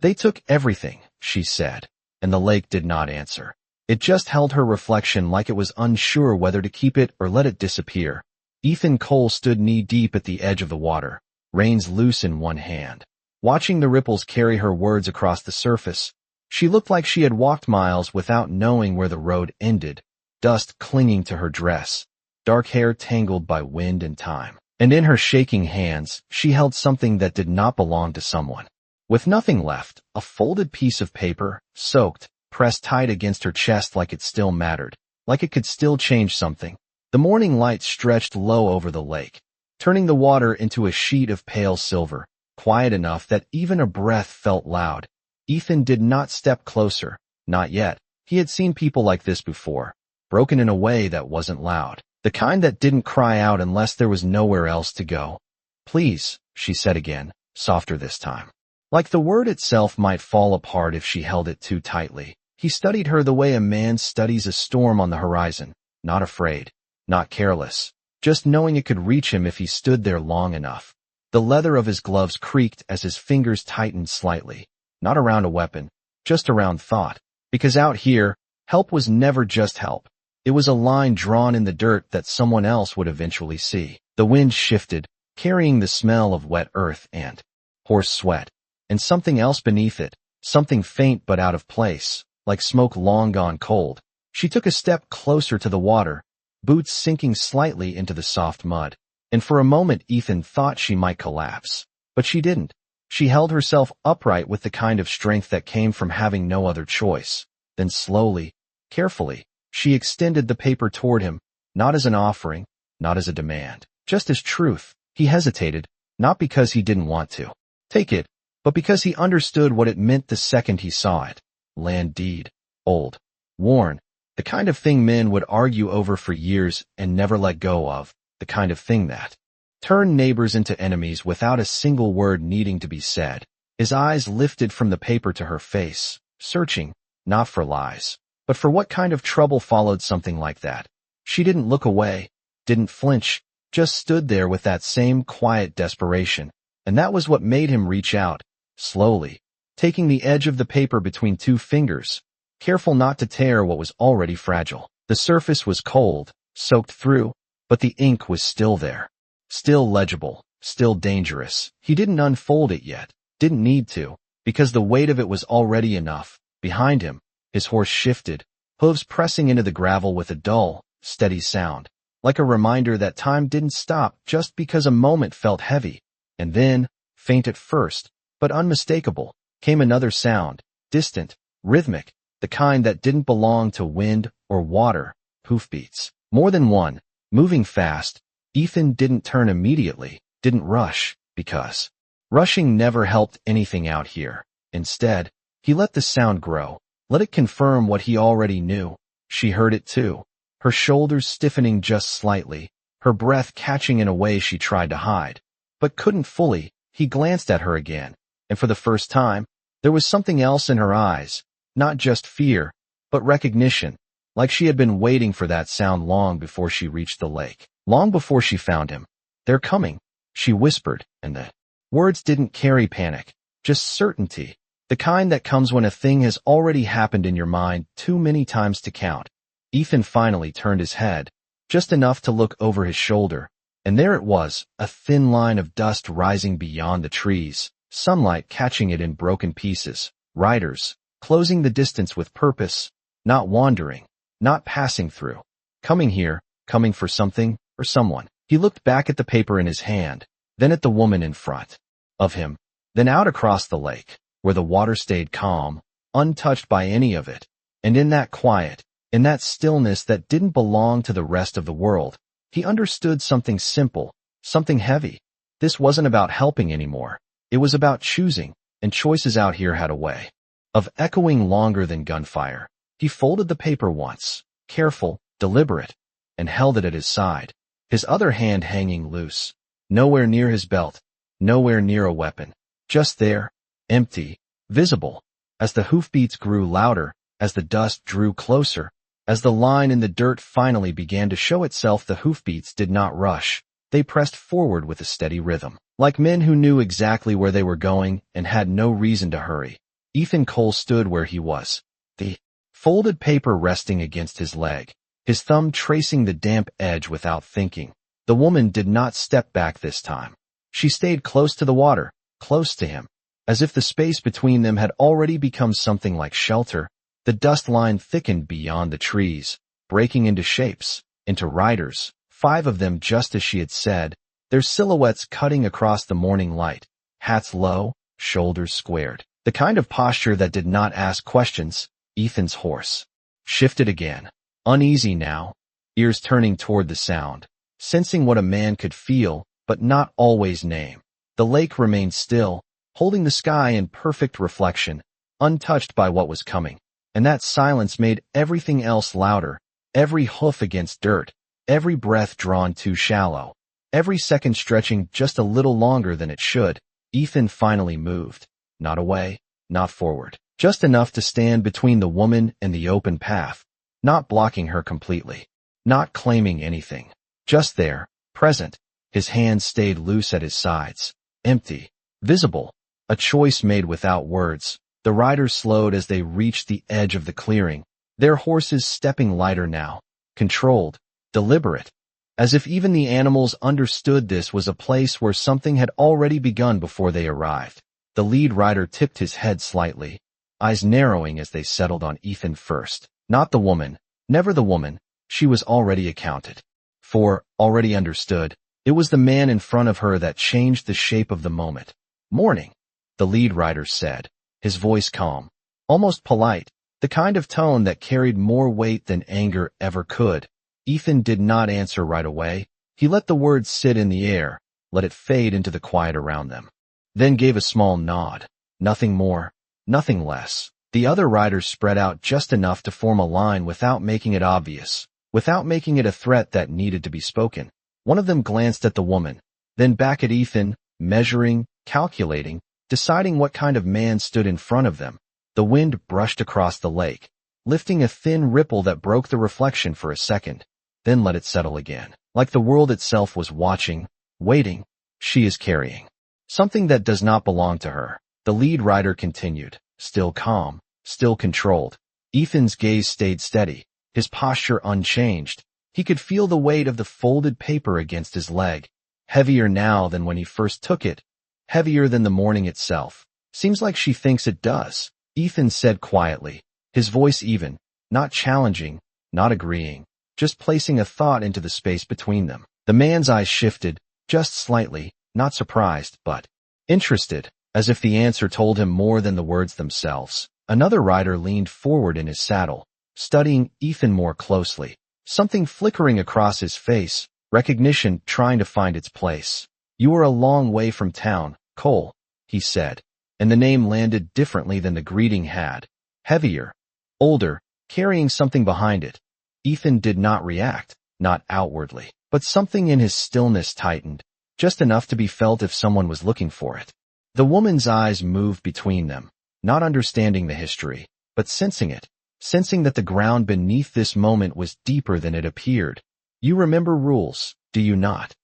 They took everything, she said, and the lake did not answer. It just held her reflection like it was unsure whether to keep it or let it disappear. Ethan Cole stood knee-deep at the edge of the water, reins loose in one hand. Watching the ripples carry her words across the surface, she looked like she had walked miles without knowing where the road ended, dust clinging to her dress, dark hair tangled by wind and time. And in her shaking hands, she held something that did not belong to someone. With nothing left, a folded piece of paper, soaked, pressed tight against her chest like it still mattered, like it could still change something. The morning light stretched low over the lake, turning the water into a sheet of pale silver, quiet enough that even a breath felt loud. Ethan did not step closer, not yet. He had seen people like this before, broken in a way that wasn't loud, the kind that didn't cry out unless there was nowhere else to go. "Please," she said again, softer this time. Like the word itself might fall apart if she held it too tightly. He studied her the way a man studies a storm on the horizon, not afraid, not careless, just knowing it could reach him if he stood there long enough. The leather of his gloves creaked as his fingers tightened slightly, not around a weapon, just around thought. Because out here, help was never just help. It was a line drawn in the dirt that someone else would eventually see. The wind shifted, carrying the smell of wet earth and horse sweat, and something else beneath it, something faint but out of place, like smoke long gone cold. She took a step closer to the water, boots sinking slightly into the soft mud. And for a moment Ethan thought she might collapse. But she didn't. She held herself upright with the kind of strength that came from having no other choice. Then slowly, carefully, she extended the paper toward him, not as an offering, not as a demand, just as truth. He hesitated, not because he didn't want to take it, but because he understood what it meant the second he saw it. Land deed, old, worn, the kind of thing men would argue over for years and never let go of. The kind of thing that turned neighbors into enemies without a single word needing to be said. His eyes lifted from the paper to her face, searching, not for lies, but for what kind of trouble followed something like that. She didn't look away, didn't flinch, just stood there with that same quiet desperation. And that was what made him reach out, slowly, taking the edge of the paper between two fingers, careful not to tear what was already fragile. The surface was cold, soaked through, but the ink was still there, still legible, still dangerous. He didn't unfold it yet, didn't need to, because the weight of it was already enough. Behind him, his horse shifted, hooves pressing into the gravel with a dull, steady sound, like a reminder that time didn't stop just because a moment felt heavy. And then, faint at first, but unmistakable, came another sound, distant, rhythmic, the kind that didn't belong to wind or water. Hoofbeats. More than one. Moving fast. Ethan didn't turn immediately, didn't rush, because rushing never helped anything out here. Instead, he let the sound grow, let it confirm what he already knew. She heard it too, her shoulders stiffening just slightly, her breath catching in a way she tried to hide, but couldn't fully. He glanced at her again, and for the first time, there was something else in her eyes, not just fear, but recognition. Like she had been waiting for that sound long before she reached the lake, long before she found him. "They're coming," she whispered, and the words didn't carry panic, just certainty, the kind that comes when a thing has already happened in your mind too many times to count. Ethan finally turned his head, just enough to look over his shoulder, and there it was, a thin line of dust rising beyond the trees, sunlight catching it in broken pieces, riders, closing the distance with purpose, not wandering, not passing through, coming here, coming for something or someone. He looked back at the paper in his hand, then at the woman in front of him, then out across the lake, where the water stayed calm, untouched by any of it. And in that quiet, in that stillness that didn't belong to the rest of the world, he understood something simple, something heavy. This wasn't about helping anymore. It was about choosing, and choices out here had a way of echoing longer than gunfire. He folded the paper once, careful, deliberate, and held it at his side, his other hand hanging loose, nowhere near his belt, nowhere near a weapon, just there, empty, visible. As the hoofbeats grew louder, as the dust drew closer, as the line in the dirt finally began to show itself, the hoofbeats did not rush. They pressed forward with a steady rhythm, like men who knew exactly where they were going and had no reason to hurry. Ethan Cole stood where he was, the folded paper resting against his leg, his thumb tracing the damp edge without thinking. The woman did not step back this time. She stayed close to the water, close to him, as if the space between them had already become something like shelter. The dust line thickened beyond the trees, breaking into shapes, into riders, 5 of them just as she had said, their silhouettes cutting across the morning light, hats low, shoulders squared. The kind of posture that did not ask questions. Ethan's horse shifted again, uneasy now, ears turning toward the sound, sensing what a man could feel, but not always name. The lake remained still, holding the sky in perfect reflection, untouched by what was coming. And that silence made everything else louder, every hoof against dirt, every breath drawn too shallow, every second stretching just a little longer than it should. Ethan finally moved, not away, not forward, just enough to stand between the woman and the open path, not blocking her completely, not claiming anything, just there, present. His hands stayed loose at his sides, empty, visible, a choice made without words. The riders slowed as they reached the edge of the clearing, their horses stepping lighter now, controlled, deliberate, as if even the animals understood this was a place where something had already begun before they arrived. The lead rider tipped his head slightly, eyes narrowing as they settled on Ethan first. Not the woman, never the woman, she was already accounted for, already understood. It was the man in front of her that changed the shape of the moment. Morning, the lead rider said, his voice calm, almost polite, the kind of tone that carried more weight than anger ever could. Ethan did not answer right away. He let the words sit in the air, let it fade into the quiet around them. Then gave a small nod. Nothing more, nothing less. The other riders spread out just enough to form a line without making it obvious, without making it a threat that needed to be spoken. One of them glanced at the woman, then back at Ethan, measuring, calculating, deciding what kind of man stood in front of them. The wind brushed across the lake, lifting a thin ripple that broke the reflection for a second, then let it settle again, like the world itself was watching, waiting. She is carrying something that does not belong to her. The lead rider continued, still calm, still controlled. Ethan's gaze stayed steady, his posture unchanged. He could feel the weight of the folded paper against his leg, heavier now than when he first took it, heavier than the morning itself. Seems like she thinks it does, Ethan said quietly, his voice even, not challenging, not agreeing, just placing a thought into the space between them. The man's eyes shifted, just slightly, not surprised, but interested, as if the answer told him more than the words themselves. Another rider leaned forward in his saddle, studying Ethan more closely, something flickering across his face, recognition trying to find its place. You are a long way from town, Cole, he said, and the name landed differently than the greeting had. Heavier, older, carrying something behind it. Ethan did not react, not outwardly, but something in his stillness tightened, just enough to be felt if someone was looking for it. The woman's eyes moved between them, not understanding the history, but sensing it, sensing that the ground beneath this moment was deeper than it appeared. You remember rules, do you not?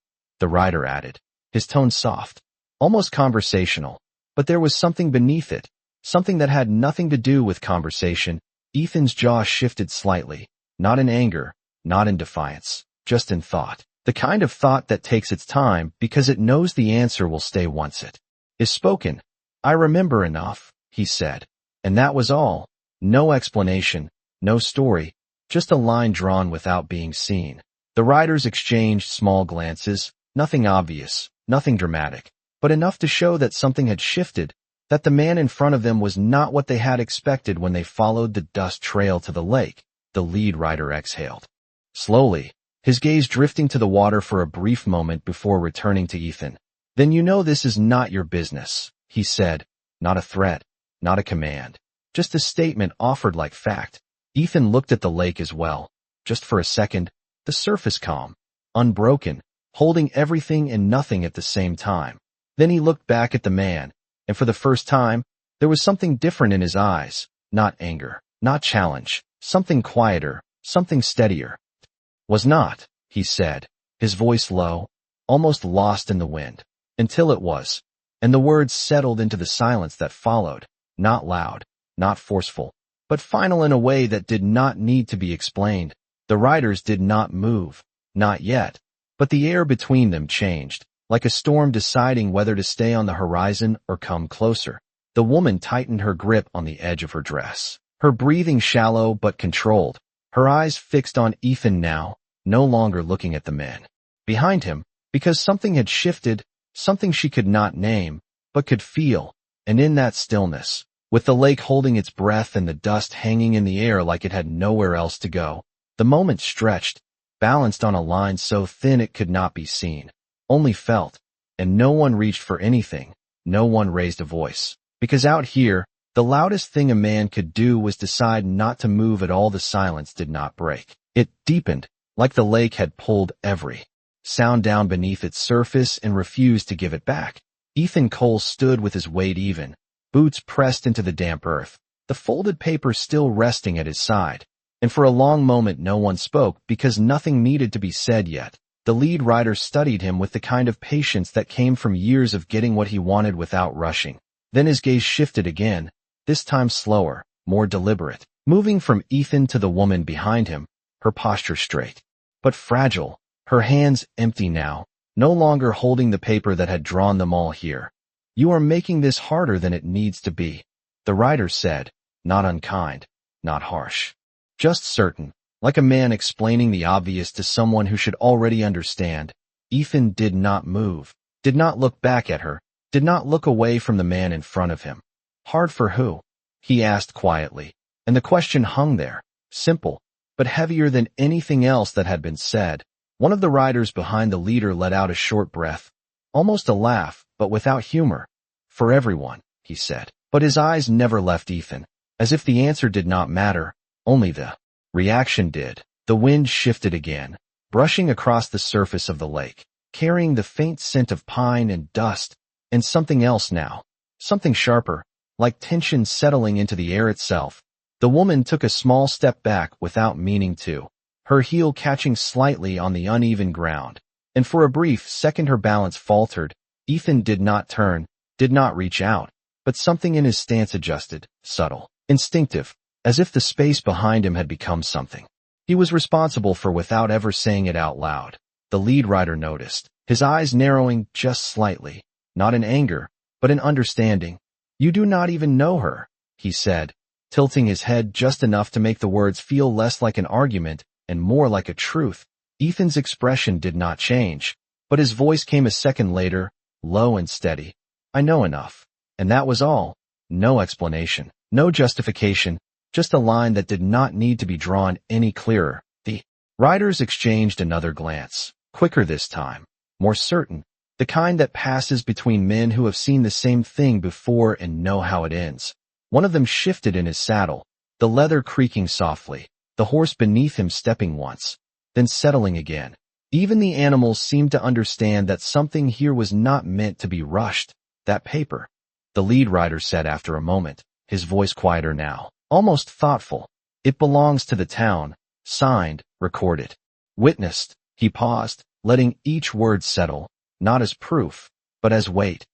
The rider added, his tone soft, almost conversational, but there was something beneath it, something that had nothing to do with conversation. Ethan's jaw shifted slightly, not in anger, not in defiance, just in thought. The kind of thought that takes its time because it knows the answer will stay once it is spoken. I remember enough, he said, and that was all. No explanation, no story, just a line drawn without being seen. The riders exchanged small glances, nothing obvious, nothing dramatic, but enough to show that something had shifted, that the man in front of them was not what they had expected when they followed the dust trail to the lake. The lead rider exhaled. Slowly, his gaze drifting to the water for a brief moment before returning to Ethan. Then you know this is not your business, he said, not a threat, not a command, just a statement offered like fact. Ethan looked at the lake as well, just for a second, the surface calm, unbroken, holding everything and nothing at the same time. Then he looked back at the man, and for the first time, there was something different in his eyes, not anger, not challenge, something quieter, something steadier. Was not, he said, his voice low, almost lost in the wind, until it was, and the words settled into the silence that followed. Not loud, not forceful, but final in a way that did not need to be explained. The riders did not move. Not yet. But the air between them changed, like a storm deciding whether to stay on the horizon or come closer. The woman tightened her grip on the edge of her dress. Her breathing shallow but controlled. Her eyes fixed on Ethan now, no longer looking at the men behind him, because something had shifted, something she could not name, but could feel. And in that stillness, with the lake holding its breath and the dust hanging in the air like it had nowhere else to go, the moment stretched, balanced on a line so thin it could not be seen, only felt, and no one reached for anything, no one raised a voice. Because out here, the loudest thing a man could do was decide not to move at all. The silence did not break. It deepened, like the lake had pulled every sound down beneath its surface and refused to give it back. Ethan Cole stood with his weight even, boots pressed into the damp earth, the folded paper still resting at his side. And for a long moment no one spoke because nothing needed to be said yet. The lead rider studied him with the kind of patience that came from years of getting what he wanted without rushing. Then his gaze shifted again, this time slower, more deliberate, moving from Ethan to the woman behind him, her posture straight, but fragile, her hands empty now, no longer holding the paper that had drawn them all here. "You are making this harder than it needs to be," the rider said, not unkind, not harsh. Just certain, like a man explaining the obvious to someone who should already understand. Ethan did not move, did not look back at her, did not look away from the man in front of him. "Hard for who?" he asked quietly, and the question hung there, simple, but heavier than anything else that had been said. One of the riders behind the leader let out a short breath, almost a laugh, but without humor. "For everyone," he said, but his eyes never left Ethan, as if the answer did not matter, only the reaction did. The wind shifted again, brushing across the surface of the lake, carrying the faint scent of pine and dust, and something else now, something sharper, like tension settling into the air itself. The woman took a small step back without meaning to, her heel catching slightly on the uneven ground, and for a brief second her balance faltered. Ethan did not turn, did not reach out, but something in his stance adjusted, subtle, instinctive, as if the space behind him had become something he was responsible for without ever saying it out loud. The lead rider noticed, his eyes narrowing just slightly, not in anger, but in understanding. "You do not even know her," he said, tilting his head just enough to make the words feel less like an argument and more like a truth. Ethan's expression did not change, but his voice came a second later, low and steady. "I know enough." And that was all. No explanation, no justification, just a line that did not need to be drawn any clearer. The riders exchanged another glance, quicker this time, more certain, the kind that passes between men who have seen the same thing before and know how it ends. One of them shifted in his saddle, the leather creaking softly, the horse beneath him stepping once, then settling again. Even the animals seemed to understand that something here was not meant to be rushed. "That paper," the lead rider said after a moment, his voice quieter now, almost thoughtful. "It belongs to the town, signed, recorded, witnessed." He paused, letting each word settle, not as proof, but as weight.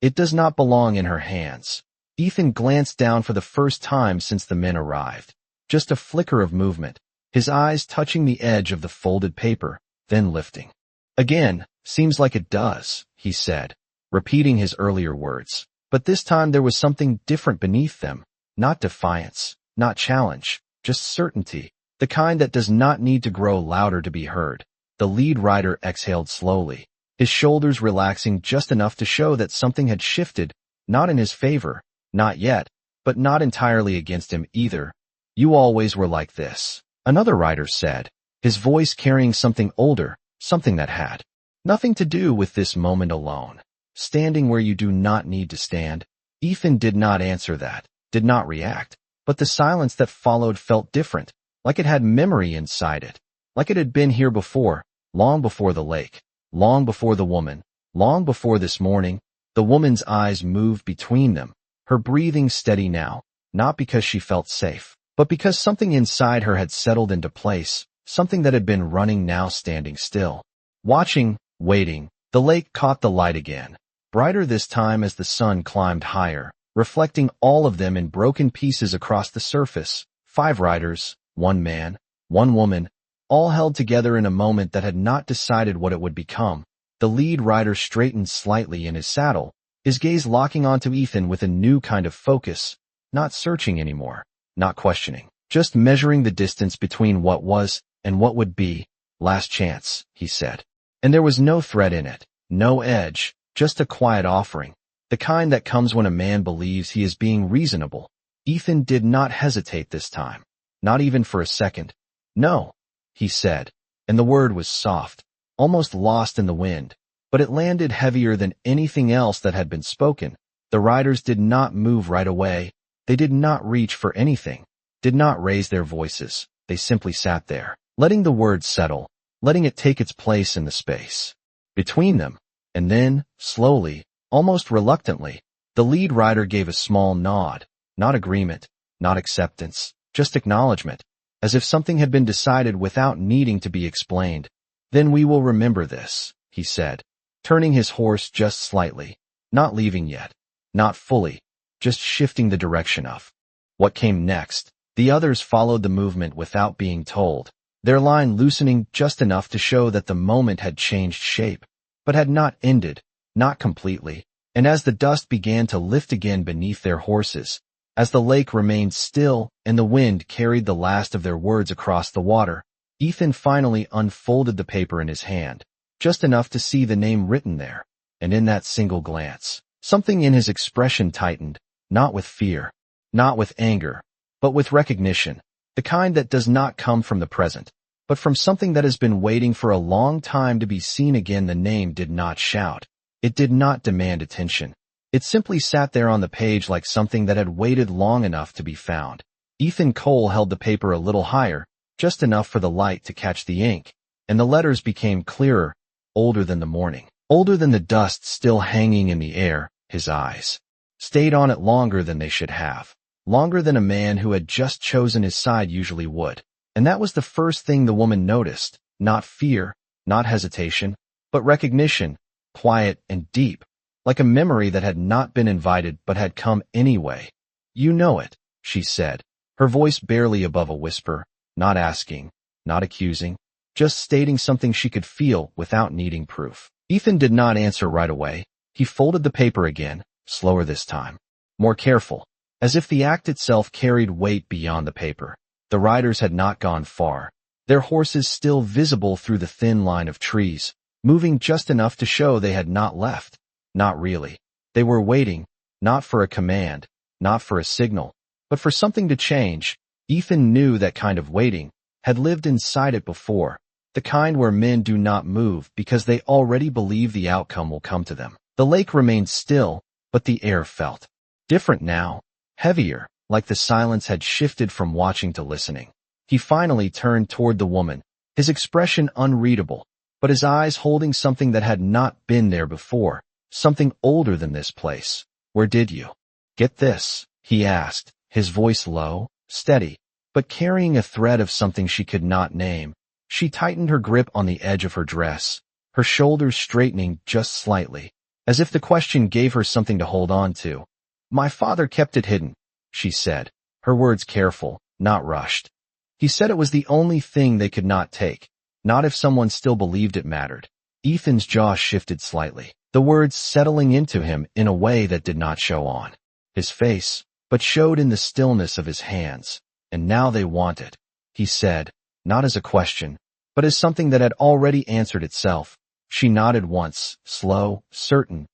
"It does not belong in her hands." Ethan glanced down for the first time since the men arrived. Just a flicker of movement, his eyes touching the edge of the folded paper, then lifting. "Again, seems like it does," he said, repeating his earlier words. But this time there was something different beneath them, not defiance, not challenge, just certainty, the kind that does not need to grow louder to be heard. The lead rider exhaled slowly, his shoulders relaxing just enough to show that something had shifted, not in his favor, not yet, but not entirely against him either. "You always were like this," another rider said, his voice carrying something older, something that had nothing to do with this moment alone. "Standing where you do not need to stand." Ethan did not answer that, did not react, but the silence that followed felt different, like it had memory inside it, like it had been here before, long before the lake, long before the woman, long before this morning. The woman's eyes moved between them, her breathing steady now, not because she felt safe, but because something inside her had settled into place, something that had been running now standing still. Watching, waiting, the lake caught the light again, brighter this time as the sun climbed higher, reflecting all of them in broken pieces across the surface. 5 riders, 1 man, 1 woman, all held together in a moment that had not decided what it would become. The lead rider straightened slightly in his saddle, his gaze locking onto Ethan with a new kind of focus, not searching anymore, not questioning, just measuring the distance between what was and what would be. Last chance, he said. And there was no threat in it, no edge, just a quiet offering, the kind that comes when a man believes he is being reasonable. Ethan did not hesitate this time, not even for a second. No, he said, and the word was soft, almost lost in the wind, but it landed heavier than anything else that had been spoken. The riders did not move right away. They did not reach for anything, did not raise their voices. They simply sat there, letting the word settle, letting it take its place in the space between them. And then, slowly, almost reluctantly, the lead rider gave a small nod, not agreement, not acceptance, just acknowledgement, as if something had been decided without needing to be explained. Then we will remember this, he said, turning his horse just slightly, not leaving yet, not fully, just shifting the direction of what came next. The others followed the movement without being told, their line loosening just enough to show that the moment had changed shape, but had not ended, not completely. And as the dust began to lift again beneath their horses, as the lake remained still and the wind carried the last of their words across the water, Ethan finally unfolded the paper in his hand, just enough to see the name written there. And in that single glance, something in his expression tightened, not with fear, not with anger, but with recognition, the kind that does not come from the present, but from something that has been waiting for a long time to be seen again. The name did not shout. It did not demand attention. It simply sat there on the page like something that had waited long enough to be found. Ethan Cole held the paper a little higher, just enough for the light to catch the ink, and the letters became clearer, older than the morning, older than the dust still hanging in the air. His eyes stayed on it longer than they should have, longer than a man who had just chosen his side usually would. And that was the first thing the woman noticed, not fear, not hesitation, but recognition, quiet and deep, like a memory that had not been invited but had come anyway. You know it, she said, her voice barely above a whisper, not asking, not accusing, just stating something she could feel without needing proof. Ethan did not answer right away. He folded the paper again, slower this time, more careful, as if the act itself carried weight beyond the paper. The riders had not gone far, their horses still visible through the thin line of trees, moving just enough to show they had not left. Not really. They were waiting, not for a command, not for a signal, but for something to change. Ethan knew that kind of waiting, had lived inside it before, the kind where men do not move because they already believe the outcome will come to them. The lake remained still, but the air felt different now, heavier, like the silence had shifted from watching to listening. He finally turned toward the woman, his expression unreadable, but his eyes holding something that had not been there before, something older than this place. Where did you get this? He asked, his voice low, steady, but carrying a thread of something she could not name. She tightened her grip on the edge of her dress, her shoulders straightening just slightly, as if the question gave her something to hold on to. My father kept it hidden, she said, her words careful, not rushed. He said it was the only thing they could not take, not if someone still believed it mattered. Ethan's jaw shifted slightly, the words settling into him in a way that did not show on his face, but showed in the stillness of his hands. And now they want it, he said, not as a question, but as something that had already answered itself. She nodded once, slow, certain.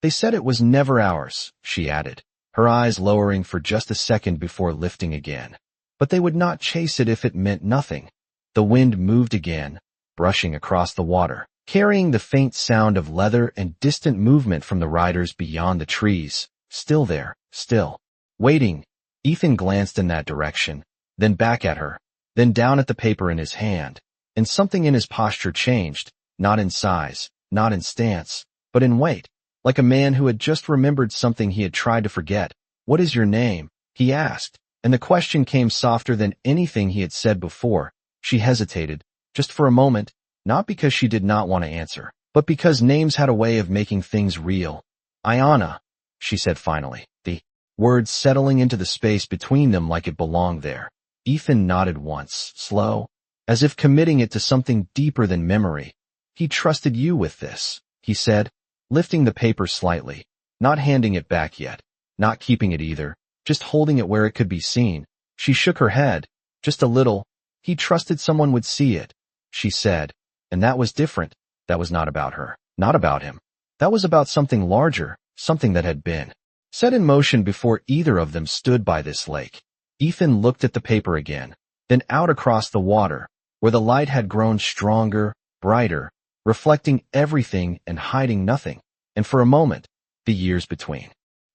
They said it was never ours, she added, her eyes lowering for just a second before lifting again. But they would not chase it if it meant nothing. The wind moved again, brushing across the water, carrying the faint sound of leather and distant movement from the riders beyond the trees. Still there, still. Waiting. Ethan glanced in that direction, then back at her, then down at the paper in his hand, and something in his posture changed, not in size, not in stance, but in weight, like a man who had just remembered something he had tried to forget. What is your name? He asked, and the question came softer than anything he had said before. She hesitated, just for a moment, not because she did not want to answer, but because names had a way of making things real. Ayana, she said finally. The words settling into the space between them like it belonged there. Ethan nodded once, slow, as if committing it to something deeper than memory. He trusted you with this, he said, lifting the paper slightly, not handing it back yet, not keeping it either, just holding it where it could be seen. She shook her head, just a little. He trusted someone would see it, she said, and that was different. That was not about her, not about him. That was about something larger, something that had been set in motion before either of them stood by this lake. Ethan looked at the paper again, then out across the water, where the light had grown stronger, brighter, reflecting everything and hiding nothing. And for a moment, the years between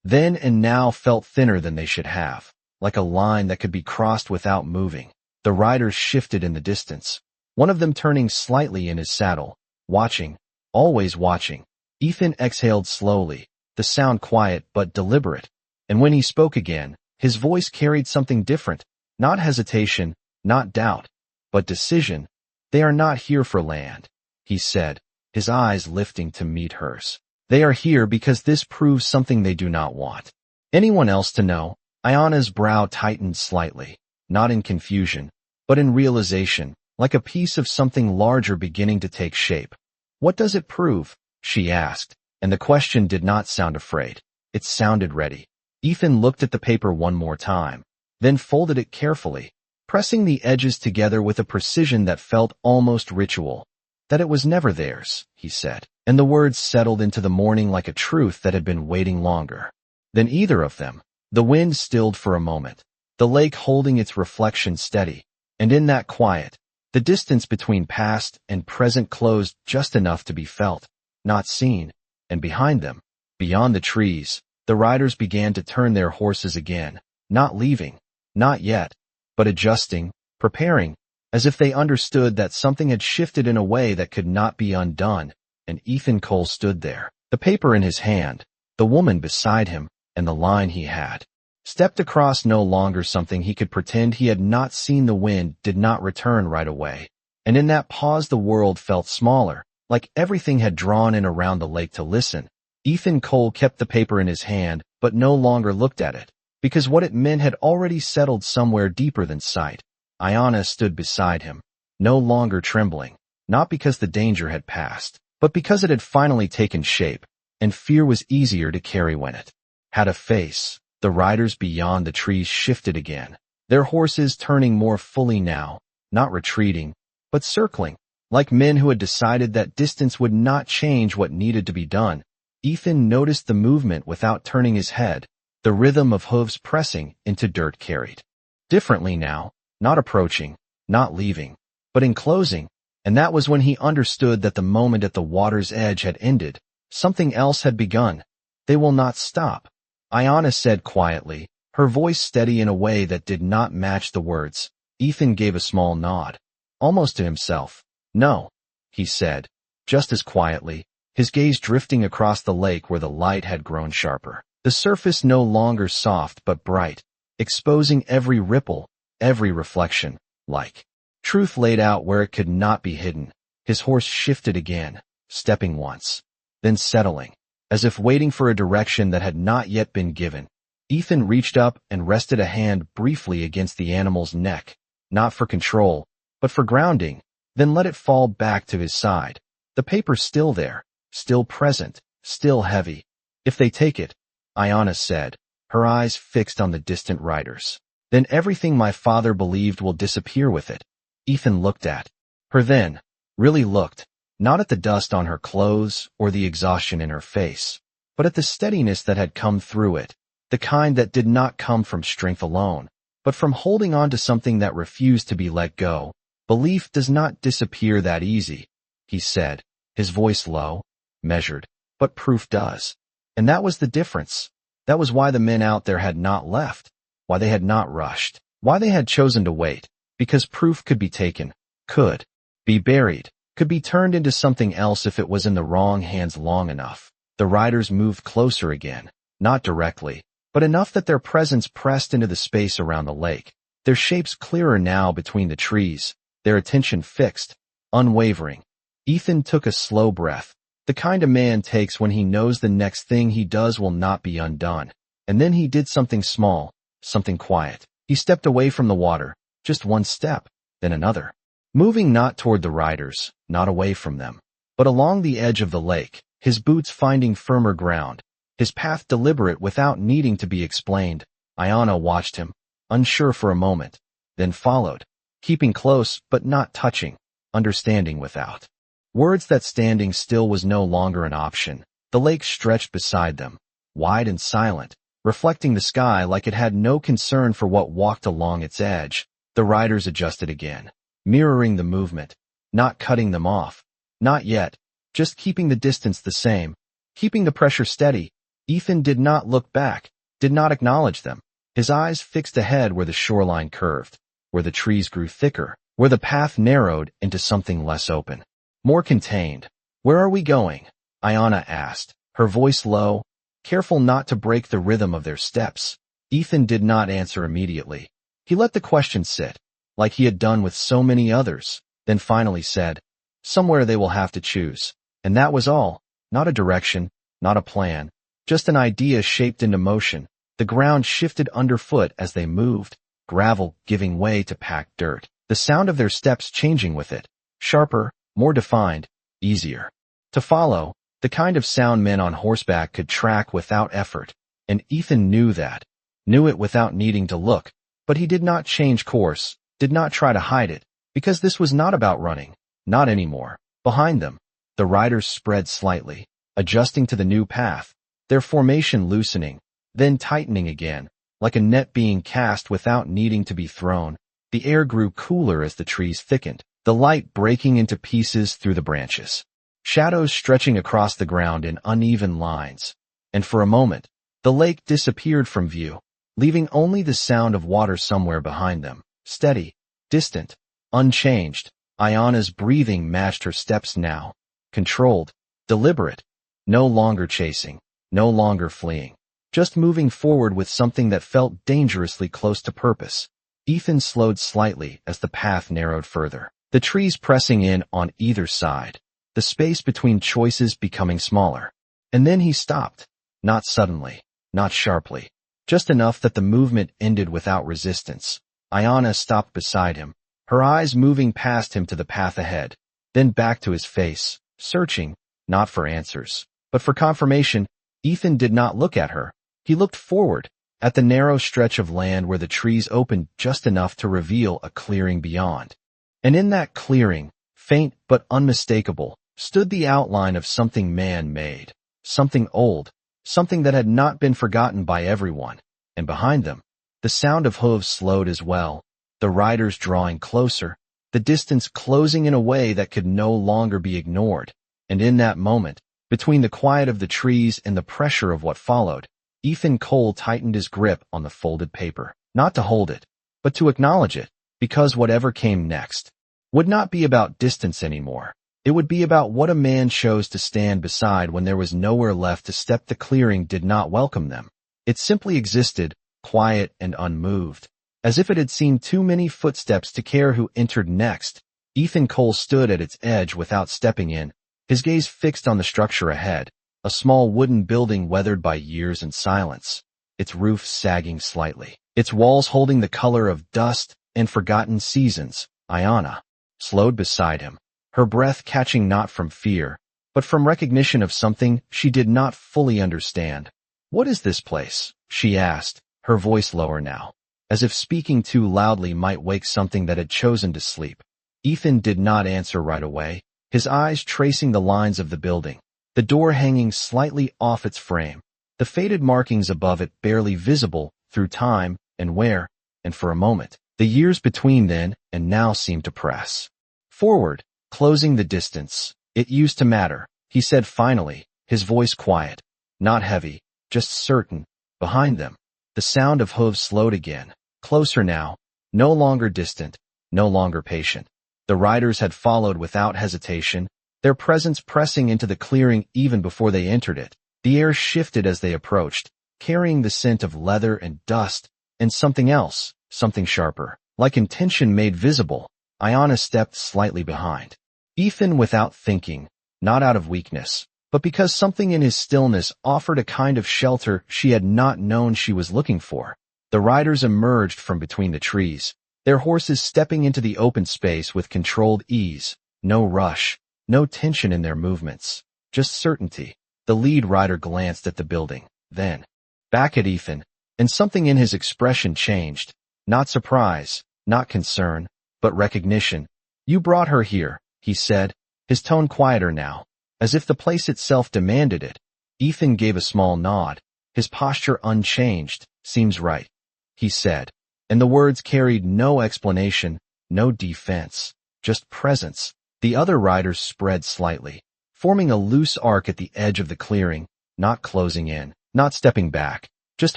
then and now felt thinner than they should have, like a line that could be crossed without moving. The riders shifted in the distance, one of them turning slightly in his saddle, watching, always watching. Ethan exhaled slowly, the sound quiet but deliberate, and when he spoke again, his voice carried something different, not hesitation, not doubt, but decision. They are not here for land, he said, his eyes lifting to meet hers. They are here because this proves something they do not want anyone else to know. Ayana's brow tightened slightly, not in confusion, but in realization, like a piece of something larger beginning to take shape. What does it prove? She asked, and the question did not sound afraid. It sounded ready. Ethan looked at the paper one more time, then folded it carefully, pressing the edges together with a precision that felt almost ritual. That it was never theirs, he said, and the words settled into the morning like a truth that had been waiting longer than either of them. The wind stilled for a moment, the lake holding its reflection steady, and in that quiet, the distance between past and present closed just enough to be felt, not seen, and behind them, beyond the trees, the riders began to turn their horses again, not leaving, not yet, but adjusting, preparing, as if they understood that something had shifted in a way that could not be undone. And Ethan Cole stood there, the paper in his hand, the woman beside him, and the line he had stepped across no longer something he could pretend he had not seen. The wind did not return right away, and in that pause the world felt smaller, like everything had drawn in around the lake to listen. Ethan Cole kept the paper in his hand, but no longer looked at it, because what it meant had already settled somewhere deeper than sight. Ayana stood beside him, no longer trembling, not because the danger had passed, but because it had finally taken shape, and fear was easier to carry when it had a face. The riders beyond the trees shifted again, their horses turning more fully now, not retreating, but circling, like men who had decided that distance would not change what needed to be done. Ethan noticed the movement without turning his head, the rhythm of hooves pressing into dirt carried differently now, not approaching, not leaving, but enclosing, and that was when he understood that the moment at the water's edge had ended. Something else had begun. They will not stop, Ayana said quietly, her voice steady in a way that did not match the words. Ethan gave a small nod, almost to himself. No, he said, just as quietly, his gaze drifting across the lake where the light had grown sharper, the surface no longer soft but bright, exposing every ripple, every reflection, like truth laid out where it could not be hidden. His horse shifted again, stepping once, then settling, as if waiting for a direction that had not yet been given. Ethan reached up and rested a hand briefly against the animal's neck, not for control, but for grounding, then let it fall back to his side. The paper still there, still present, still heavy. If they take it, Ayana said, her eyes fixed on the distant riders, then everything my father believed will disappear with it. Ethan looked at her then, really looked, not at the dust on her clothes or the exhaustion in her face, but at the steadiness that had come through it, the kind that did not come from strength alone, but from holding on to something that refused to be let go. Belief does not disappear that easy, he said, his voice low, measured, but proof does. And that was the difference. That was why the men out there had not left, why they had not rushed, why they had chosen to wait, because proof could be taken, could be buried, could be turned into something else if it was in the wrong hands long enough. The riders moved closer again, not directly, but enough that their presence pressed into the space around the lake, their shapes clearer now between the trees, their attention fixed, unwavering. Ethan took a slow breath, the kind a man takes when he knows the next thing he does will not be undone. And then he did something small, something quiet. He stepped away from the water, just one step, then another. Moving not toward the riders, not away from them, but along the edge of the lake, his boots finding firmer ground, his path deliberate without needing to be explained. Ayana watched him, unsure for a moment, then followed, keeping close but not touching, understanding without words that standing still was no longer an option. The lake stretched beside them, wide and silent, reflecting the sky like it had no concern for what walked along its edge. The riders adjusted again, mirroring the movement, not cutting them off. Not yet, just keeping the distance the same, keeping the pressure steady. Ethan did not look back, did not acknowledge them. His eyes fixed ahead where the shoreline curved, where the trees grew thicker, where the path narrowed into something less open, more contained. "Where are we going?" Ayana asked, her voice low, careful not to break the rhythm of their steps. Ethan did not answer immediately. He let the question sit, like he had done with so many others, then finally said, "Somewhere they will have to choose." And that was all. Not a direction, not a plan, just an idea shaped into motion. The ground shifted underfoot as they moved, gravel giving way to packed dirt, the sound of their steps changing with it, sharper, more defined, easier to follow, the kind of sound men on horseback could track without effort. And Ethan knew that, knew it without needing to look, but he did not change course, did not try to hide it, because this was not about running, not anymore. Behind them, the riders spread slightly, adjusting to the new path, their formation loosening, then tightening again, like a net being cast without needing to be thrown. The air grew cooler as the trees thickened, the light breaking into pieces through the branches, shadows stretching across the ground in uneven lines. And for a moment, the lake disappeared from view, leaving only the sound of water somewhere behind them, steady, distant, unchanged. Ayana's breathing matched her steps now, controlled, deliberate, no longer chasing, no longer fleeing, just moving forward with something that felt dangerously close to purpose. Ethan slowed slightly as the path narrowed further, the trees pressing in on either side, the space between choices becoming smaller. And then he stopped, not suddenly, not sharply, just enough that the movement ended without resistance. Ayana stopped beside him, her eyes moving past him to the path ahead, then back to his face, searching, not for answers, but for confirmation. Ethan did not look at her. He looked forward, at the narrow stretch of land where the trees opened just enough to reveal a clearing beyond. And in that clearing, faint but unmistakable, stood the outline of something man-made, something old, something that had not been forgotten by everyone. And behind them, the sound of hooves slowed as well, the riders drawing closer, the distance closing in a way that could no longer be ignored. And in that moment, between the quiet of the trees and the pressure of what followed, Ethan Cole tightened his grip on the folded paper, not to hold it, but to acknowledge it, because whatever came next would not be about distance anymore. It would be about what a man chose to stand beside when there was nowhere left to step. The clearing did not welcome them. It simply existed, quiet and unmoved, as if it had seen too many footsteps to care who entered next. Ethan Cole stood at its edge without stepping in, his gaze fixed on the structure ahead, a small wooden building weathered by years and silence, its roof sagging slightly, its walls holding the color of dust and forgotten seasons. Ayana slowed beside him, her breath catching not from fear, but from recognition of something she did not fully understand. "What is this place?" she asked, her voice lower now, as if speaking too loudly might wake something that had chosen to sleep. Ethan did not answer right away, his eyes tracing the lines of the building, the door hanging slightly off its frame, the faded markings above it barely visible through time and wear. And for a moment, the years between then and now seemed to press forward, closing the distance. "It used to matter," he said finally, his voice quiet, not heavy, just certain. Behind them, the sound of hooves slowed again, closer now, no longer distant, no longer patient. The riders had followed without hesitation, their presence pressing into the clearing even before they entered it. The air shifted as they approached, carrying the scent of leather and dust, and something else, something sharper, like intention made visible. Ayana stepped slightly behind Ethan without thinking, not out of weakness, but because something in his stillness offered a kind of shelter she had not known she was looking for. The riders emerged from between the trees, their horses stepping into the open space with controlled ease, no rush, no tension in their movements, just certainty. The lead rider glanced at the building, then back at Ethan, and something in his expression changed. Not surprise, not concern, but recognition. "You brought her here," he said, his tone quieter now, as if the place itself demanded it. Ethan gave a small nod, his posture unchanged. "Seems right," he said, and the words carried no explanation, no defense, just presence. The other riders spread slightly, forming a loose arc at the edge of the clearing, not closing in, not stepping back, just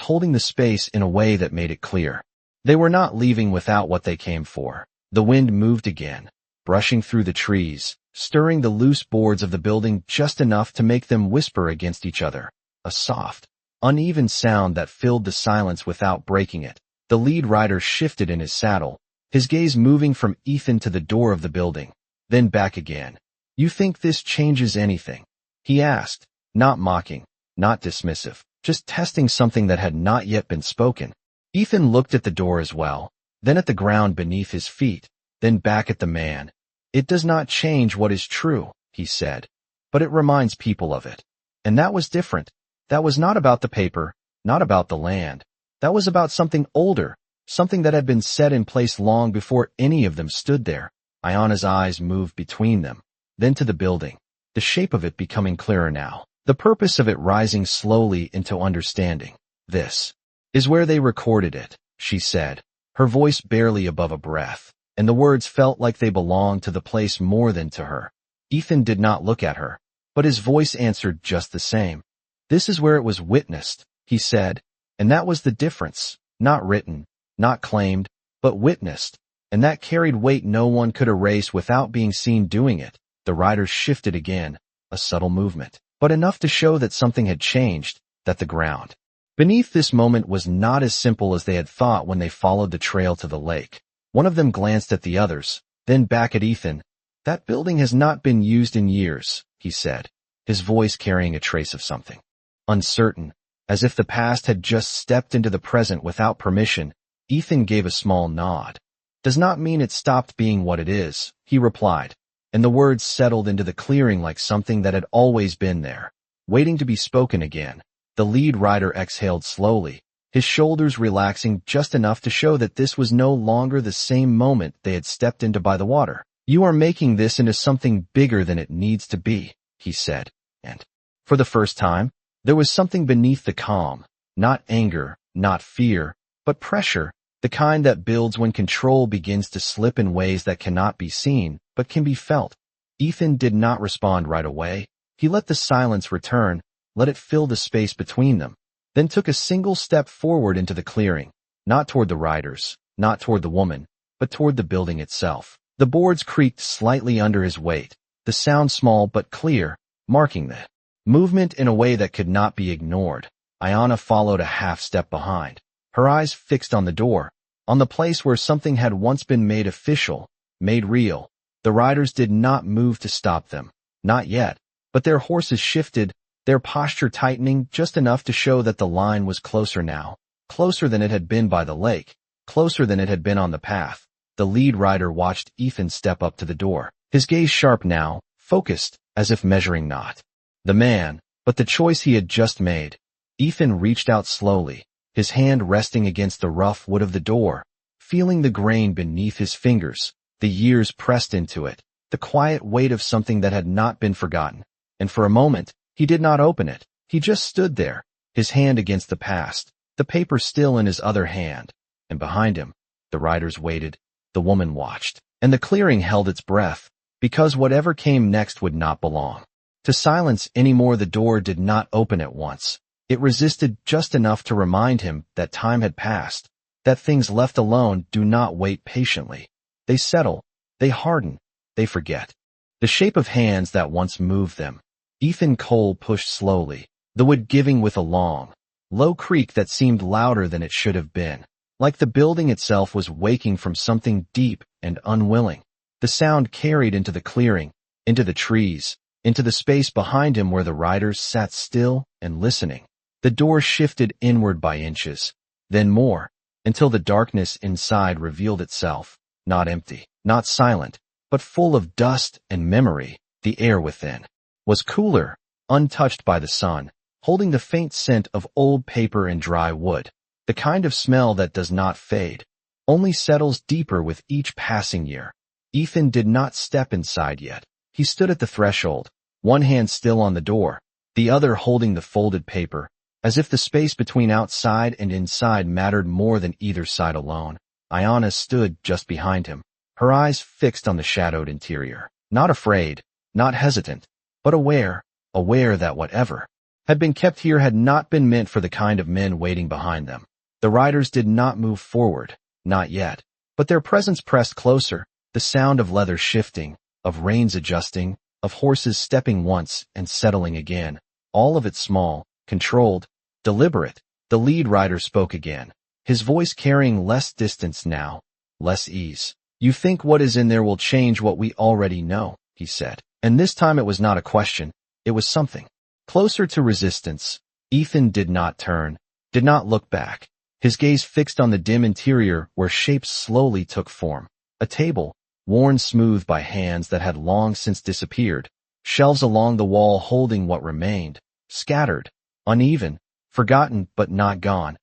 holding the space in a way that made it clear. They were not leaving without what they came for. The wind moved again, brushing through the trees, stirring the loose boards of the building just enough to make them whisper against each other, a soft, uneven sound that filled the silence without breaking it. The lead rider shifted in his saddle, his gaze moving from Ethan to the door of the building, then back again. "You think this changes anything?" he asked, not mocking, not dismissive, just testing something that had not yet been spoken. Ethan looked at the door as well, then at the ground beneath his feet, then back at the man. "It does not change what is true," he said, "but it reminds people of it." And that was different. That was not about the paper, not about the land. That was about something older, something that had been set in place long before any of them stood there. Ayana's eyes moved between them, then to the building, the shape of it becoming clearer now, the purpose of it rising slowly into understanding. "This is where they recorded it," she said, her voice barely above a breath, and the words felt like they belonged to the place more than to her. Ethan did not look at her, but his voice answered just the same. "This is where it was witnessed," he said, and that was the difference, not written, not claimed, but witnessed, and that carried weight no one could erase without being seen doing it. The riders shifted again, a subtle movement, but enough to show that something had changed, that the ground beneath this moment was not as simple as they had thought when they followed the trail to the lake. One of them glanced at the others, then back at Ethan. "That building has not been used in years," he said, his voice carrying a trace of something uncertain, as if the past had just stepped into the present without permission. Ethan gave a small nod. "Does not mean it stopped being what it is," he replied, and the words settled into the clearing like something that had always been there, waiting to be spoken again. The lead rider exhaled slowly, his shoulders relaxing just enough to show that this was no longer the same moment they had stepped into by the water. "You are making this into something bigger than it needs to be," he said, and, for the first time, there was something beneath the calm, not anger, not fear, but pressure, the kind that builds when control begins to slip in ways that cannot be seen, but can be felt. Ethan did not respond right away. He let the silence return, let it fill the space between them, then took a single step forward into the clearing, not toward the riders, not toward the woman, but toward the building itself. The boards creaked slightly under his weight, the sound small but clear, marking the movement in a way that could not be ignored. Ayana followed a half step behind, her eyes fixed on the door, on the place where something had once been made official, made real. The riders did not move to stop them, not yet, but their horses shifted, their posture tightening just enough to show that the line was closer now, closer than it had been by the lake, closer than it had been on the path. The lead rider watched Ethan step up to the door, his gaze sharp now, focused, as if measuring not the man, but the choice he had just made. Ethan reached out slowly, his hand resting against the rough wood of the door, feeling the grain beneath his fingers, the years pressed into it, the quiet weight of something that had not been forgotten. And for a moment, he did not open it. He just stood there, his hand against the past, the paper still in his other hand. And behind him, the riders waited, the woman watched, and the clearing held its breath, because whatever came next would not belong to silence anymore. The door did not open at once. It resisted just enough to remind him that time had passed, that things left alone do not wait patiently. They settle, they harden, they forget. The shape of hands that once moved them. Ethan Cole pushed slowly, the wood giving with a long, low creak that seemed louder than it should have been, like the building itself was waking from something deep and unwilling. The sound carried into the clearing, into the trees, into the space behind him where the riders sat still and listening. The door shifted inward by inches, then more, until the darkness inside revealed itself, not empty, not silent, but full of dust and memory. The air within was cooler, untouched by the sun, holding the faint scent of old paper and dry wood, the kind of smell that does not fade, only settles deeper with each passing year. Ethan did not step inside yet. He stood at the threshold, one hand still on the door, the other holding the folded paper, as if the space between outside and inside mattered more than either side alone. Iana stood just behind him, her eyes fixed on the shadowed interior, not afraid, not hesitant, but aware that whatever had been kept here had not been meant for the kind of men waiting behind them. The riders did not move forward, not yet, but their presence pressed closer, the sound of leather shifting, of reins adjusting, of horses stepping once and settling again, all of it small, controlled, deliberate. The lead rider spoke again, his voice carrying less distance now, less ease. "You think what is in there will change what we already know," he said. And this time it was not a question, it was something. Closer to resistance. Ethan did not turn, did not look back, his gaze fixed on the dim interior where shapes slowly took form. A table, worn smooth by hands that had long since disappeared, shelves along the wall holding what remained, scattered, uneven, forgotten but not gone.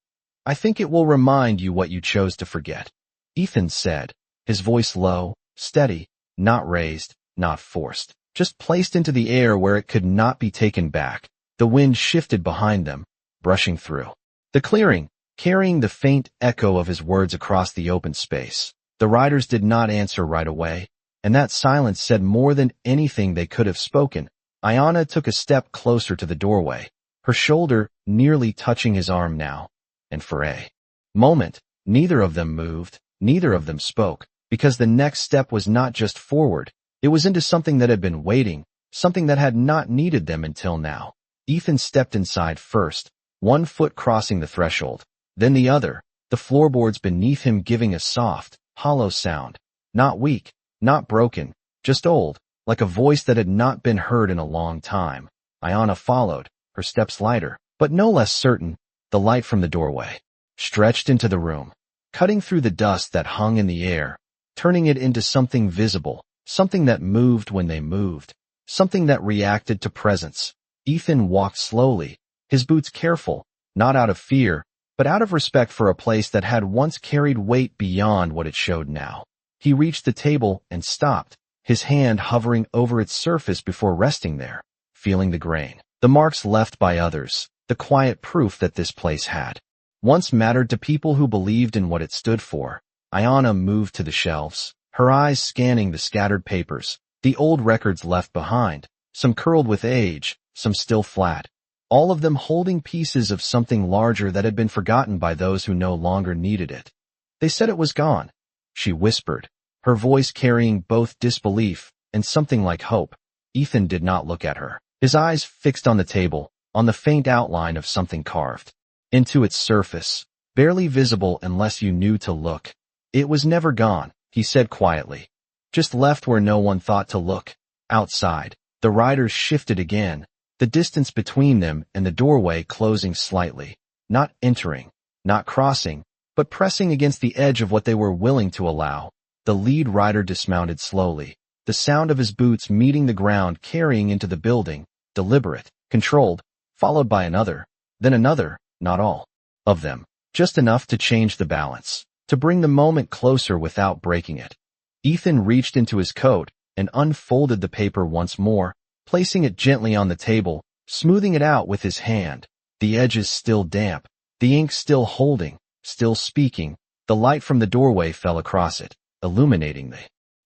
"I think it will remind you what you chose to forget," Ethan said, his voice low, steady, not raised, not forced, just placed into the air where it could not be taken back. The wind shifted behind them, brushing through the clearing, carrying the faint echo of his words across the open space. The riders did not answer right away, and that silence said more than anything they could have spoken. Iana took a step closer to the doorway, her shoulder nearly touching his arm now, and for a moment, neither of them moved, neither of them spoke, because the next step was not just forward, it was into something that had been waiting, something that had not needed them until now. Ethan stepped inside first, one foot crossing the threshold, then the other, the floorboards beneath him giving a soft, hollow sound, not weak, not broken, just old, like a voice that had not been heard in a long time. Iana followed, her steps lighter, but no less certain. The light from the doorway stretched into the room, cutting through the dust that hung in the air, turning it into something visible, something that moved when they moved, something that reacted to presence. Ethan walked slowly, his boots careful, not out of fear, but out of respect for a place that had once carried weight beyond what it showed now. He reached the table and stopped, his hand hovering over its surface before resting there, feeling the grain, the marks left by others, the quiet proof that this place had once mattered to people who believed in what it stood for. Iana moved to the shelves, her eyes scanning the scattered papers, the old records left behind, some curled with age, some still flat, all of them holding pieces of something larger that had been forgotten by those who no longer needed it. "They said it was gone," she whispered, her voice carrying both disbelief and something like hope. Ethan did not look at her, his eyes fixed on the table, on the faint outline of something carved into its surface, barely visible unless you knew to look. "It was never gone," he said quietly, "just left where no one thought to look." Outside, the riders shifted again, the distance between them and the doorway closing slightly, not entering, not crossing, but pressing against the edge of what they were willing to allow. The lead rider dismounted slowly, the sound of his boots meeting the ground carrying into the building, deliberate, controlled, followed by another, then another, not all of them, just enough to change the balance, to bring the moment closer without breaking it. Ethan reached into his coat and unfolded the paper once more, placing it gently on the table, smoothing it out with his hand, the edges still damp, the ink still holding, still speaking. The light from the doorway fell across it, illuminating the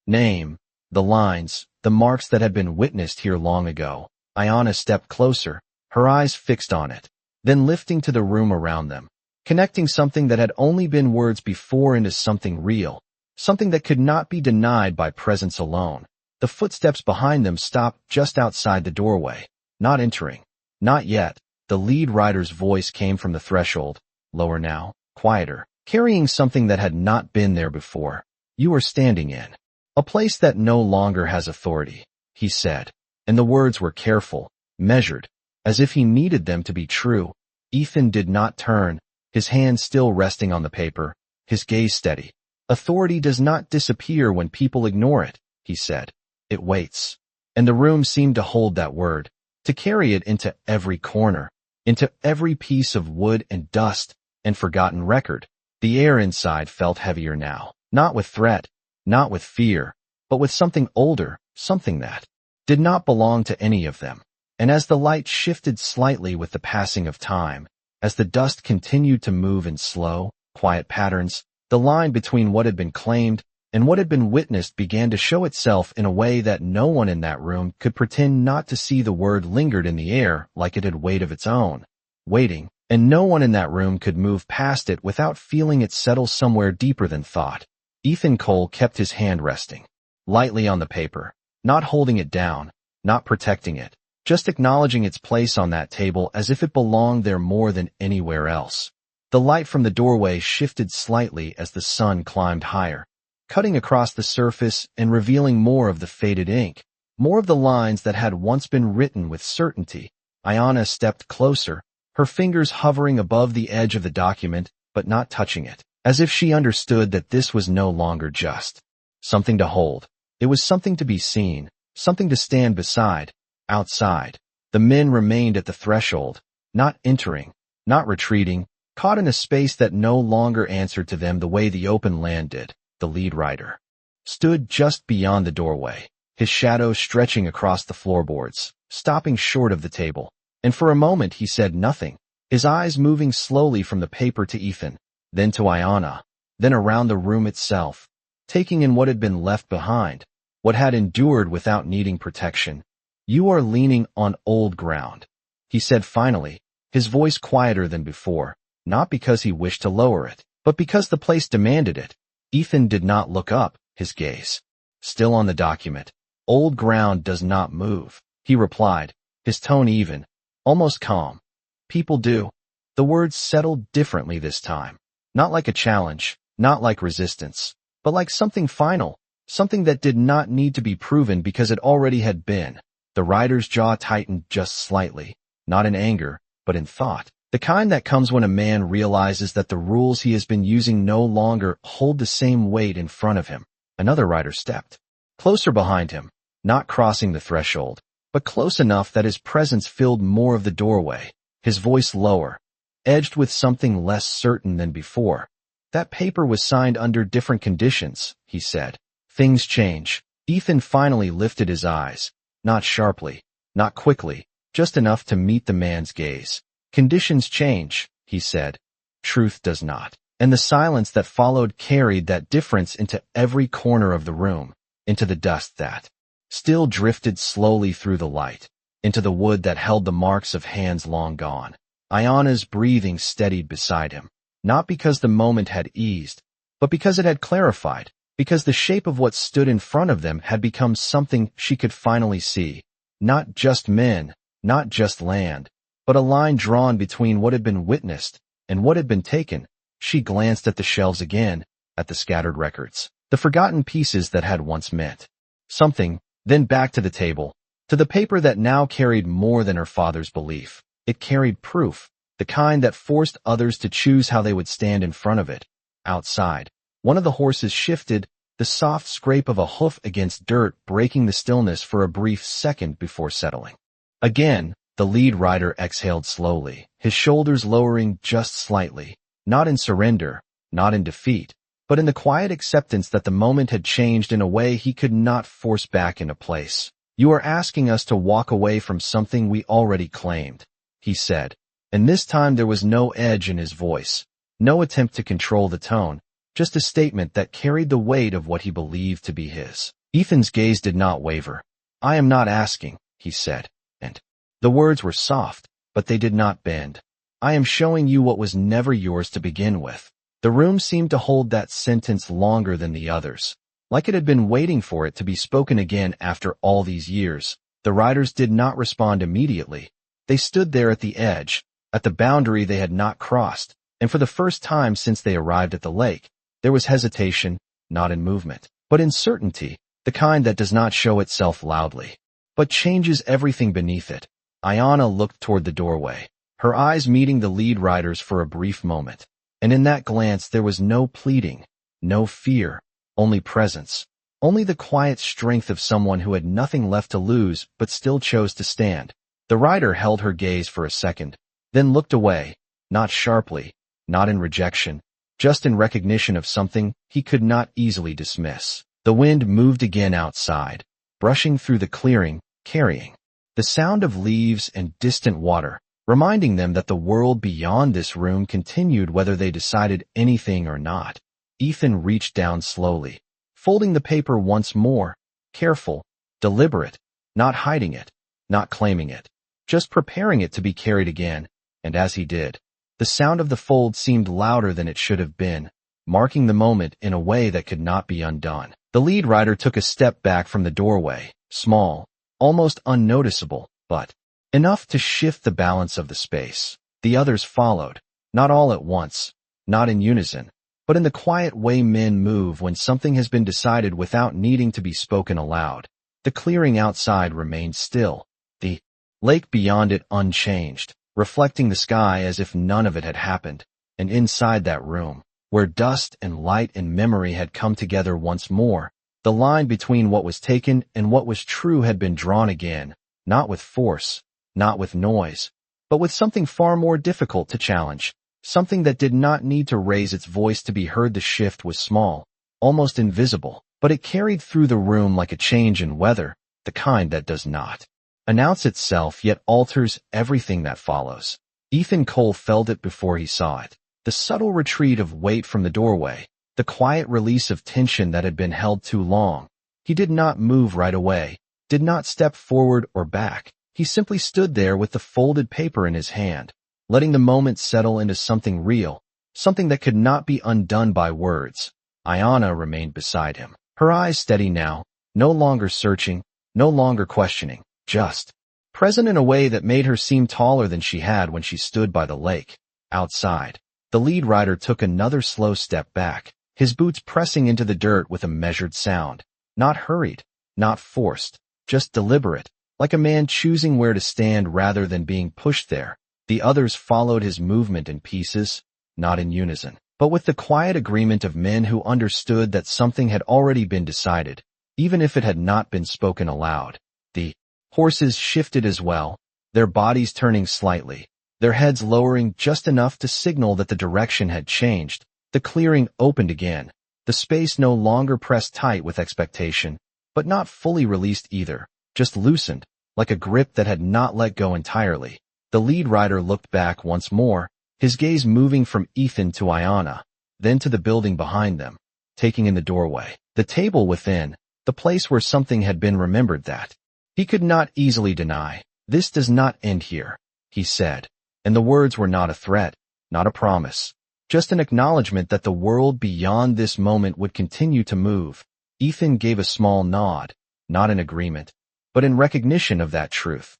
name, the lines, the marks that had been witnessed here long ago. Iana stepped closer, her eyes fixed on it, then lifting to the room around them, connecting something that had only been words before into something real, something that could not be denied by presence alone. The footsteps behind them stopped just outside the doorway, not entering, not yet. The lead rider's voice came from the threshold, lower now, quieter, carrying something that had not been there before. "You are standing in a place that no longer has authority," he said, and the words were careful, measured, as if he needed them to be true. Ethan did not turn, his hand still resting on the paper, his gaze steady. Authority does not disappear when people ignore it, he said. It waits. And the room seemed to hold that word, to carry it into every corner, into every piece of wood and dust and forgotten record. The air inside felt heavier now, not with threat, not with fear, but with something older, something that did not belong to any of them. And as the light shifted slightly with the passing of time, as the dust continued to move in slow, quiet patterns, the line between what had been claimed and what had been witnessed began to show itself in a way that no one in that room could pretend not to see. The word lingered in the air like it had weight of its own, waiting, and no one in that room could move past it without feeling it settle somewhere deeper than thought. Ethan Cole kept his hand resting lightly on the paper, not holding it down, not protecting it, just acknowledging its place on that table as if it belonged there more than anywhere else. The light from the doorway shifted slightly as the sun climbed higher, cutting across the surface and revealing more of the faded ink, more of the lines that had once been written with certainty. Ayanna stepped closer, her fingers hovering above the edge of the document but not touching it, as if she understood that this was no longer just something to hold. It was something to be seen, something to stand beside. Outside, the men remained at the threshold, not entering, not retreating, caught in a space that no longer answered to them the way the open land did. The lead writer stood just beyond the doorway, his shadow stretching across the floorboards, stopping short of the table. And for a moment he said nothing, his eyes moving slowly from the paper to Ethan, then to Ayanna, then around the room itself, taking in what had been left behind, what had endured without needing protection. "You are leaning on old ground," he said finally, his voice quieter than before, not because he wished to lower it, but because the place demanded it. Ethan did not look up, his gaze still on the document. "Old ground does not move," he replied, his tone even, almost calm. "People do." The words settled differently this time, not like a challenge, not like resistance, but like something final, something that did not need to be proven because it already had been. The writer's jaw tightened just slightly, not in anger, but in thought. The kind that comes when a man realizes that the rules he has been using no longer hold the same weight in front of him. Another writer stepped closer behind him, not crossing the threshold, but close enough that his presence filled more of the doorway, his voice lower, edged with something less certain than before. "That paper was signed under different conditions," he said. "Things change." Ethan finally lifted his eyes, not sharply, not quickly, just enough to meet the man's gaze. "Conditions change," he said. "Truth does not." And the silence that followed carried that difference into every corner of the room, into the dust that still drifted slowly through the light, into the wood that held the marks of hands long gone. Ayanna's breathing steadied beside him, not because the moment had eased, but because it had clarified, because the shape of what stood in front of them had become something she could finally see. Not just men, not just land, but a line drawn between what had been witnessed and what had been taken. She glanced at the shelves again, at the scattered records, the forgotten pieces that had once meant something, then back to the table, to the paper that now carried more than her father's belief. It carried proof, the kind that forced others to choose how they would stand in front of it. Outside, one of the horses shifted, the soft scrape of a hoof against dirt breaking the stillness for a brief second before settling. Again, the lead rider exhaled slowly, his shoulders lowering just slightly, not in surrender, not in defeat, but in the quiet acceptance that the moment had changed in a way he could not force back into place. "You are asking us to walk away from something we already claimed," he said, and this time there was no edge in his voice, no attempt to control the tone, just a statement that carried the weight of what he believed to be his. Ethan's gaze did not waver. "I am not asking," he said, and the words were soft, but they did not bend. "I am showing you what was never yours to begin with." The room seemed to hold that sentence longer than the others, like it had been waiting for it to be spoken again after all these years. The riders did not respond immediately. They stood there at the edge, at the boundary they had not crossed, and for the first time since they arrived at the lake, there was hesitation, not in movement, but in certainty, the kind that does not show itself loudly, but changes everything beneath it. Ayana looked toward the doorway, her eyes meeting the lead rider's for a brief moment. And in that glance there was no pleading, no fear, only presence. Only the quiet strength of someone who had nothing left to lose but still chose to stand. The rider held her gaze for a second, then looked away, not sharply, not in rejection, just in recognition of something he could not easily dismiss. The wind moved again outside, brushing through the clearing, carrying the sound of leaves and distant water, reminding them that the world beyond this room continued whether they decided anything or not. Ethan reached down slowly, folding the paper once more, careful, deliberate, not hiding it, not claiming it, just preparing it to be carried again, and as he did, the sound of the fold seemed louder than it should have been, marking the moment in a way that could not be undone. The lead rider took a step back from the doorway, small, almost unnoticeable, but enough to shift the balance of the space. The others followed, not all at once, not in unison, but in the quiet way men move when something has been decided without needing to be spoken aloud. The clearing outside remained still, the lake beyond it unchanged, reflecting the sky as if none of it had happened. And inside that room, where dust and light and memory had come together once more, the line between what was taken and what was true had been drawn again, not with force, not with noise, but with something far more difficult to challenge. Something that did not need to raise its voice to be heard. The shift was small, almost invisible, but it carried through the room like a change in weather, the kind that does not announce itself yet alters everything that follows. Ethan Cole felt it before he saw it. The subtle retreat of weight from the doorway, the quiet release of tension that had been held too long. He did not move right away, did not step forward or back. He simply stood there with the folded paper in his hand, letting the moment settle into something real, something that could not be undone by words. Ayana remained beside him, her eyes steady now, no longer searching, no longer questioning, just present in a way that made her seem taller than she had when she stood by the lake. Outside, the lead rider took another slow step back, his boots pressing into the dirt with a measured sound, not hurried, not forced, just deliberate, like a man choosing where to stand rather than being pushed there. The others followed his movement in pieces, not in unison, but with the quiet agreement of men who understood that something had already been decided, even if it had not been spoken aloud. The horses shifted as well, their bodies turning slightly, their heads lowering just enough to signal that the direction had changed. The clearing opened again, the space no longer pressed tight with expectation, but not fully released either, just loosened, like a grip that had not let go entirely. The lead rider looked back once more, his gaze moving from Ethan to Ayana, then to the building behind them, taking in the doorway, the table within, the place where something had been remembered that he could not easily deny. "This does not end here," he said, and the words were not a threat, not a promise, just an acknowledgement that the world beyond this moment would continue to move. Ethan gave a small nod, not in agreement, but in recognition of that truth.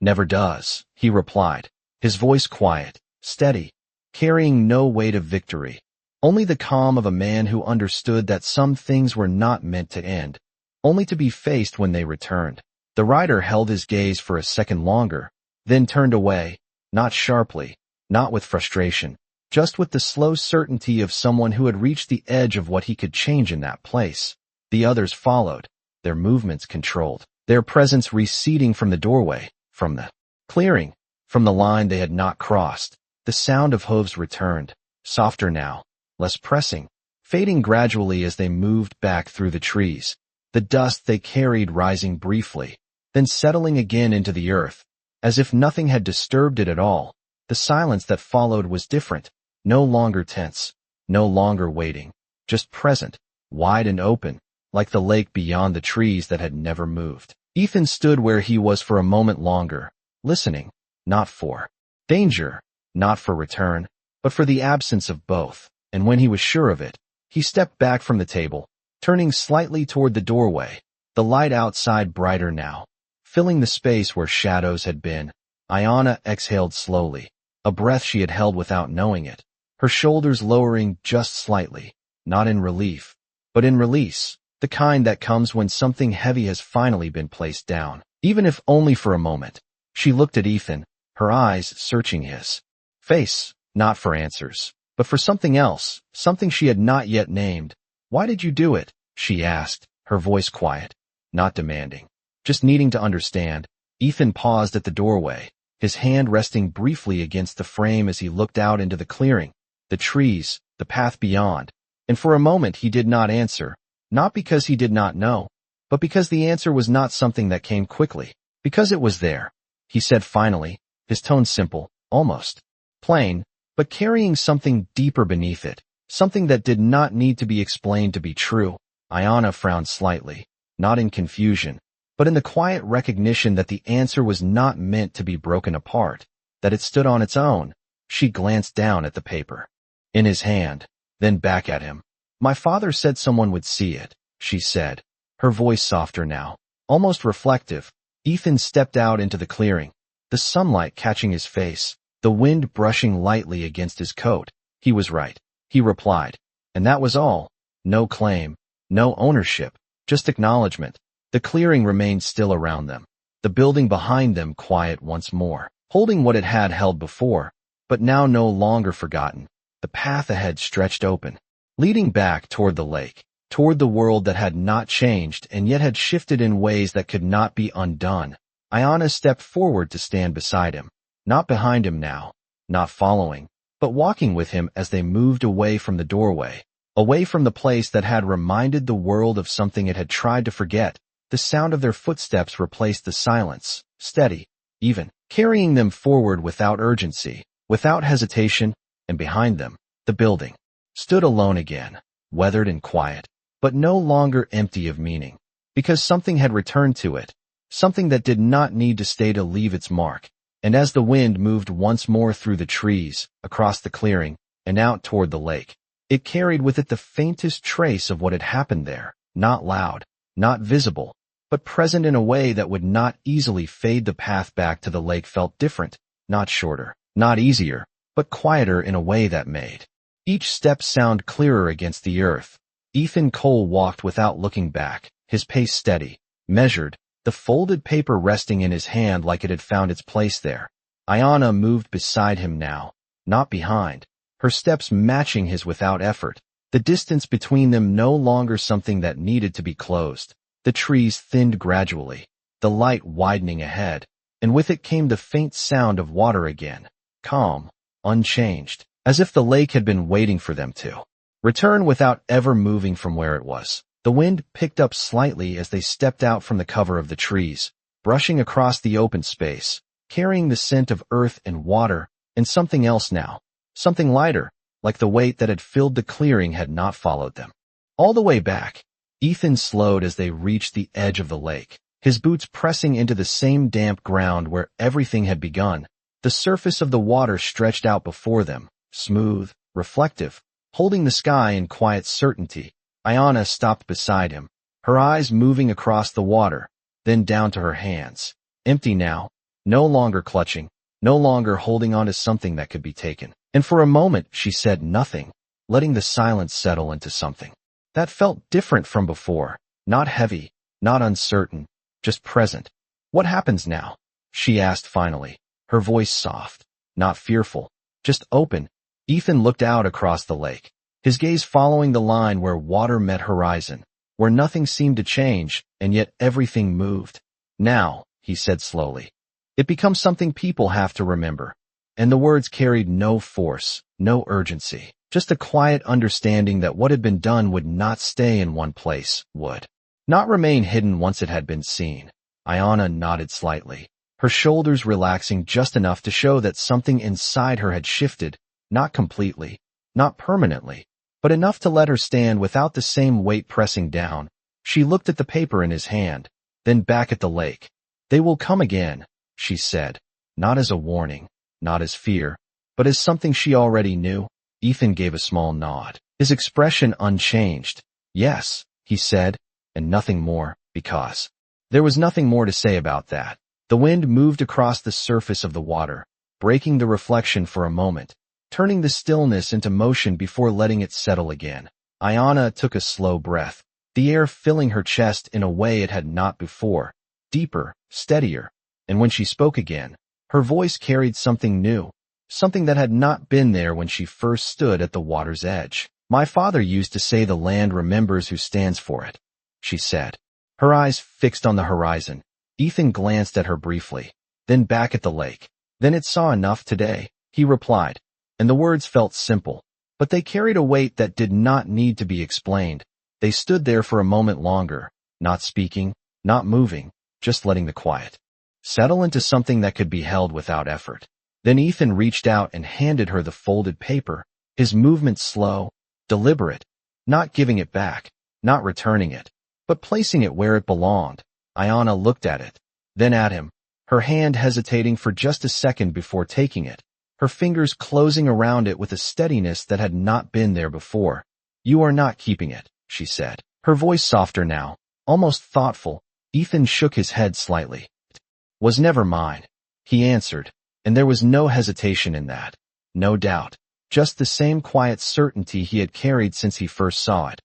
"Never does," he replied, his voice quiet, steady, carrying no weight of victory, only the calm of a man who understood that some things were not meant to end, only to be faced when they returned. The rider held his gaze for a second longer, then turned away, not sharply, not with frustration, just with the slow certainty of someone who had reached the edge of what he could change in that place. The others followed, their movements controlled, their presence receding from the doorway, from the clearing, from the line they had not crossed. The sound of hooves returned, softer now, less pressing, fading gradually as they moved back through the trees, the dust they carried rising briefly, then settling again into the earth, as if nothing had disturbed it at all. The silence that followed was different, no longer tense, no longer waiting, just present, wide and open, like the lake beyond the trees that had never moved. Ethan stood where he was for a moment longer, listening, not for danger, not for return, but for the absence of both. And when he was sure of it, he stepped back from the table, turning slightly toward the doorway, the light outside brighter now, filling the space where shadows had been. Ayana exhaled slowly, a breath she had held without knowing it, her shoulders lowering just slightly, not in relief, but in release, the kind that comes when something heavy has finally been placed down. even if only for a moment. She looked at Ethan, her eyes searching his face, not for answers, but for something else, something she had not yet named. "Why did you do it?" she asked, her voice quiet, not demanding, just needing to understand. Ethan paused at the doorway, his hand resting briefly against the frame as he looked out into the clearing, the trees, the path beyond. And for a moment he did not answer, not because he did not know, but because the answer was not something that came quickly, because it was there. He said finally, his tone simple, almost plain, but carrying something deeper beneath it, something that did not need to be explained to be true. Ayana frowned slightly, not in confusion, but in the quiet recognition that the answer was not meant to be broken apart, that it stood on its own. She glanced down at the paper in his hand, then back at him. "My father said someone would see it," she said, her voice softer now, almost reflective. Ethan stepped out into the clearing, the sunlight catching his face, the wind brushing lightly against his coat. "He was right," he replied. And that was all. No claim, no ownership, just acknowledgement. The clearing remained still around them, the building behind them quiet once more, holding what it had held before, but now no longer forgotten. The path ahead stretched open, leading back toward the lake, toward the world that had not changed and yet had shifted in ways that could not be undone. Ayana stepped forward to stand beside him, not behind him now, not following, but walking with him as they moved away from the doorway, away from the place that had reminded the world of something it had tried to forget. The sound of their footsteps replaced the silence, steady, even, carrying them forward without urgency, without hesitation, and behind them, the building stood alone again, weathered and quiet, but no longer empty of meaning, because something had returned to it, something that did not need to stay to leave its mark. And as the wind moved once more through the trees, across the clearing, and out toward the lake, it carried with it the faintest trace of what had happened there, not loud, not visible, but present in a way that would not easily fade. The path back to the lake felt different, not shorter, not easier, but quieter in a way that made each step sound clearer against the earth. Ethan Cole walked without looking back, his pace steady, measured, the folded paper resting in his hand like it had found its place there. Ayana moved beside him now, not behind, her steps matching his without effort, the distance between them no longer something that needed to be closed. The trees thinned gradually, the light widening ahead, and with it came the faint sound of water again, calm, unchanged, as if the lake had been waiting for them to return without ever moving from where it was. The wind picked up slightly as they stepped out from the cover of the trees, brushing across the open space, carrying the scent of earth and water, and something else now, something lighter, like the weight that had filled the clearing had not followed them. All the way back, Ethan slowed as they reached the edge of the lake, his boots pressing into the same damp ground where everything had begun. The surface of the water stretched out before them, smooth, reflective, holding the sky in quiet certainty. Ayana stopped beside him, her eyes moving across the water, then down to her hands, empty now, no longer clutching, no longer holding on to something that could be taken. And for a moment she said nothing, letting the silence settle into something that felt different from before, not heavy, not uncertain, just present. "What happens now?" she asked finally, her voice soft, not fearful, just open. Ethan looked out across the lake, his gaze following the line where water met horizon, where nothing seemed to change, and yet everything moved. "Now," he said slowly, "it becomes something people have to remember." And the words carried no force, no urgency, just a quiet understanding that what had been done would not stay in one place, would not remain hidden once it had been seen. Ayana nodded slightly, her shoulders relaxing just enough to show that something inside her had shifted, not completely, not permanently, but enough to let her stand without the same weight pressing down. She looked at the paper in his hand, then back at the lake. "They will come again," she said, not as a warning, not as fear, but as something she already knew. Ethan gave a small nod, his expression unchanged. "Yes," he said, and nothing more, because there was nothing more to say about that. The wind moved across the surface of the water, breaking the reflection for a moment, turning the stillness into motion before letting it settle again. Ayana took a slow breath, the air filling her chest in a way it had not before, deeper, steadier, and when she spoke again, her voice carried something new, something that had not been there when she first stood at the water's edge. "My father used to say the land remembers who stands for it," she said. Her eyes fixed on the horizon. Ethan glanced at her briefly, then back at the lake. "Then it saw enough today," he replied, and the words felt simple, but they carried a weight that did not need to be explained. They stood there for a moment longer, not speaking, not moving, just letting the quiet settle into something that could be held without effort. Then Ethan reached out and handed her the folded paper, his movement slow, deliberate, not giving it back, not returning it, but placing it where it belonged. Ayanna looked at it, then at him, her hand hesitating for just a second before taking it, her fingers closing around it with a steadiness that had not been there before. "You are not keeping it," she said, her voice softer now, almost thoughtful. Ethan shook his head slightly. "It was never mine," he answered, and there was no hesitation in that, no doubt, just the same quiet certainty he had carried since he first saw it.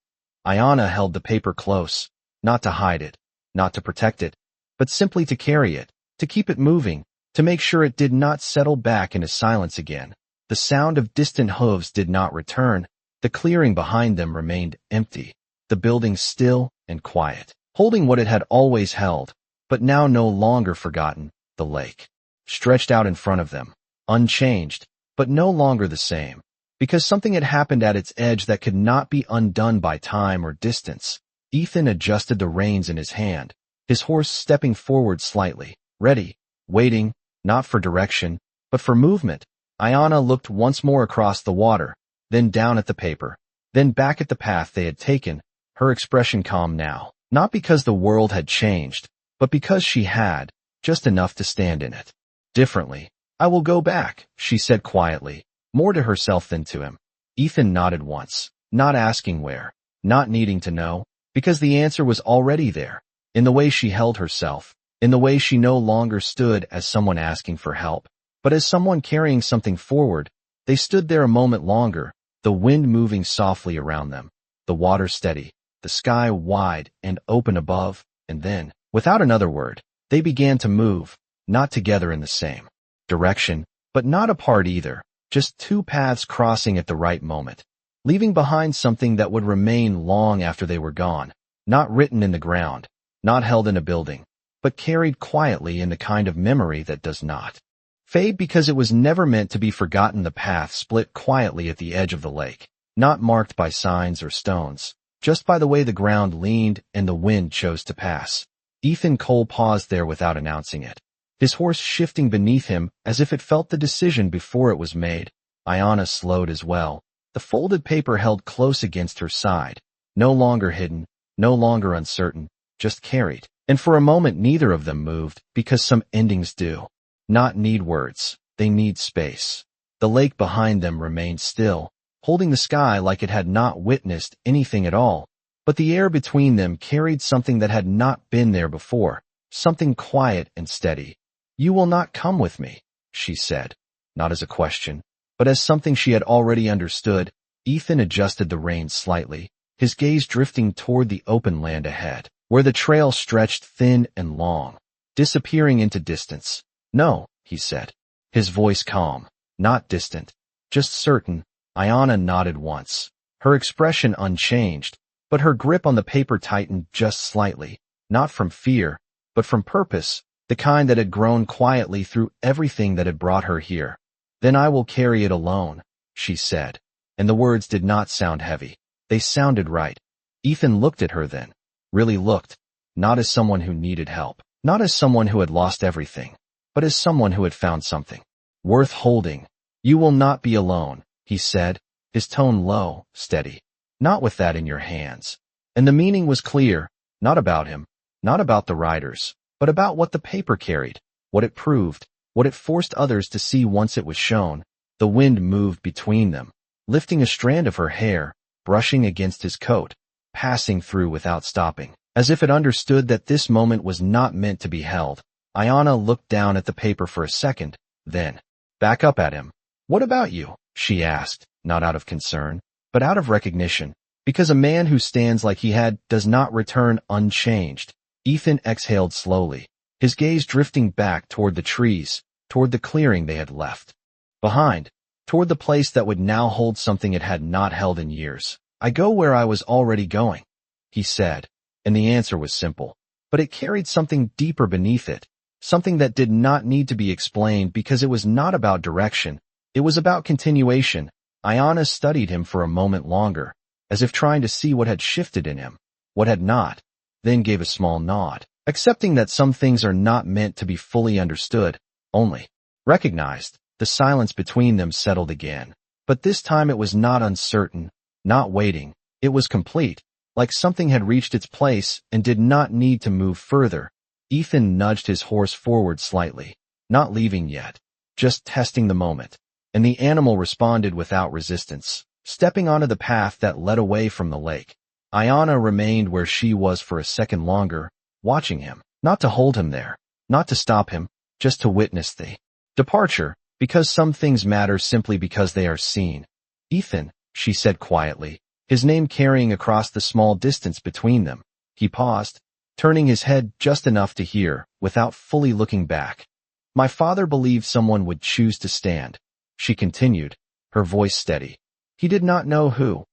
Ayanna held the paper close, not to hide it, not to protect it, but simply to carry it, to keep it moving, to make sure it did not settle back into silence again. The sound of distant hooves did not return. The clearing behind them remained empty, the building still and quiet, holding what it had always held, but now no longer forgotten, the lake, stretched out in front of them, unchanged, but no longer the same, because something had happened at its edge that could not be undone by time or distance. Ethan adjusted the reins in his hand, his horse stepping forward slightly, ready, waiting, not for direction, but for movement. Ayanna looked once more across the water, then down at the paper, then back at the path they had taken, her expression calm now, not because the world had changed, but because she had, just enough to stand in it. Differently. "I will go back," she said quietly, more to herself than to him. Ethan nodded once, not asking where, not needing to know, because the answer was already there, in the way she held herself, in the way she no longer stood as someone asking for help, but as someone carrying something forward. They stood there a moment longer, the wind moving softly around them, the water steady, the sky wide and open above, and then, without another word, they began to move, not together in the same direction, but not apart either, just two paths crossing at the right moment, leaving behind something that would remain long after they were gone, not written in the ground, not held in a building, but carried quietly in the kind of memory that does not fade because it was never meant to be forgotten. The path split quietly at the edge of the lake, not marked by signs or stones, just by the way the ground leaned and the wind chose to pass. Ethan Cole paused there without announcing it, his horse shifting beneath him as if it felt the decision before it was made. Ayanna slowed as well, the folded paper held close against her side, no longer hidden, no longer uncertain, just carried. And for a moment neither of them moved, because some endings do not need words, they need space. The lake behind them remained still, holding the sky like it had not witnessed anything at all, but the air between them carried something that had not been there before, something quiet and steady. "You will not come with me," she said, not as a question, but as something she had already understood. Ethan adjusted the reins slightly, his gaze drifting toward the open land ahead, where the trail stretched thin and long, disappearing into distance. "No," he said, his voice calm, not distant, just certain. Ayanna nodded once, her expression unchanged, but her grip on the paper tightened just slightly, not from fear, but from purpose, the kind that had grown quietly through everything that had brought her here. "Then I will carry it alone," she said, and the words did not sound heavy. They sounded right. Ethan looked at her then, really looked, not as someone who needed help, not as someone who had lost everything, but as someone who had found something worth holding. "You will not be alone," he said, his tone low, steady. "Not with that in your hands." And the meaning was clear, not about him, not about the riders, but about what the paper carried, what it proved, what it forced others to see once it was shown. The wind moved between them, lifting a strand of her hair, brushing against his coat, passing through without stopping, as if it understood that this moment was not meant to be held. Ayanna looked down at the paper for a second, then back up at him. "What about you?" she asked, not out of concern, but out of recognition, because a man who stands like he had does not return unchanged. Ethan exhaled slowly, his gaze drifting back toward the trees, toward the clearing they had left behind, toward the place that would now hold something it had not held in years. "I go where I was already going," he said, and the answer was simple, but it carried something deeper beneath it, something that did not need to be explained because it was not about direction, it was about continuation. Ayana studied him for a moment longer, as if trying to see what had shifted in him, what had not, then gave a small nod, accepting that some things are not meant to be fully understood, only recognized. The silence between them settled again, but this time it was not uncertain, not waiting, it was complete, like something had reached its place and did not need to move further. Ethan nudged his horse forward slightly, not leaving yet, just testing the moment, and the animal responded without resistance, stepping onto the path that led away from the lake. Ayana remained where she was for a second longer, watching him, not to hold him there, not to stop him, just to witness the departure, because some things matter simply because they are seen. "Ethan," she said quietly, his name carrying across the small distance between them. He paused, turning his head just enough to hear, without fully looking back. "My father believed someone would choose to stand," she continued, her voice steady. "He did not know who."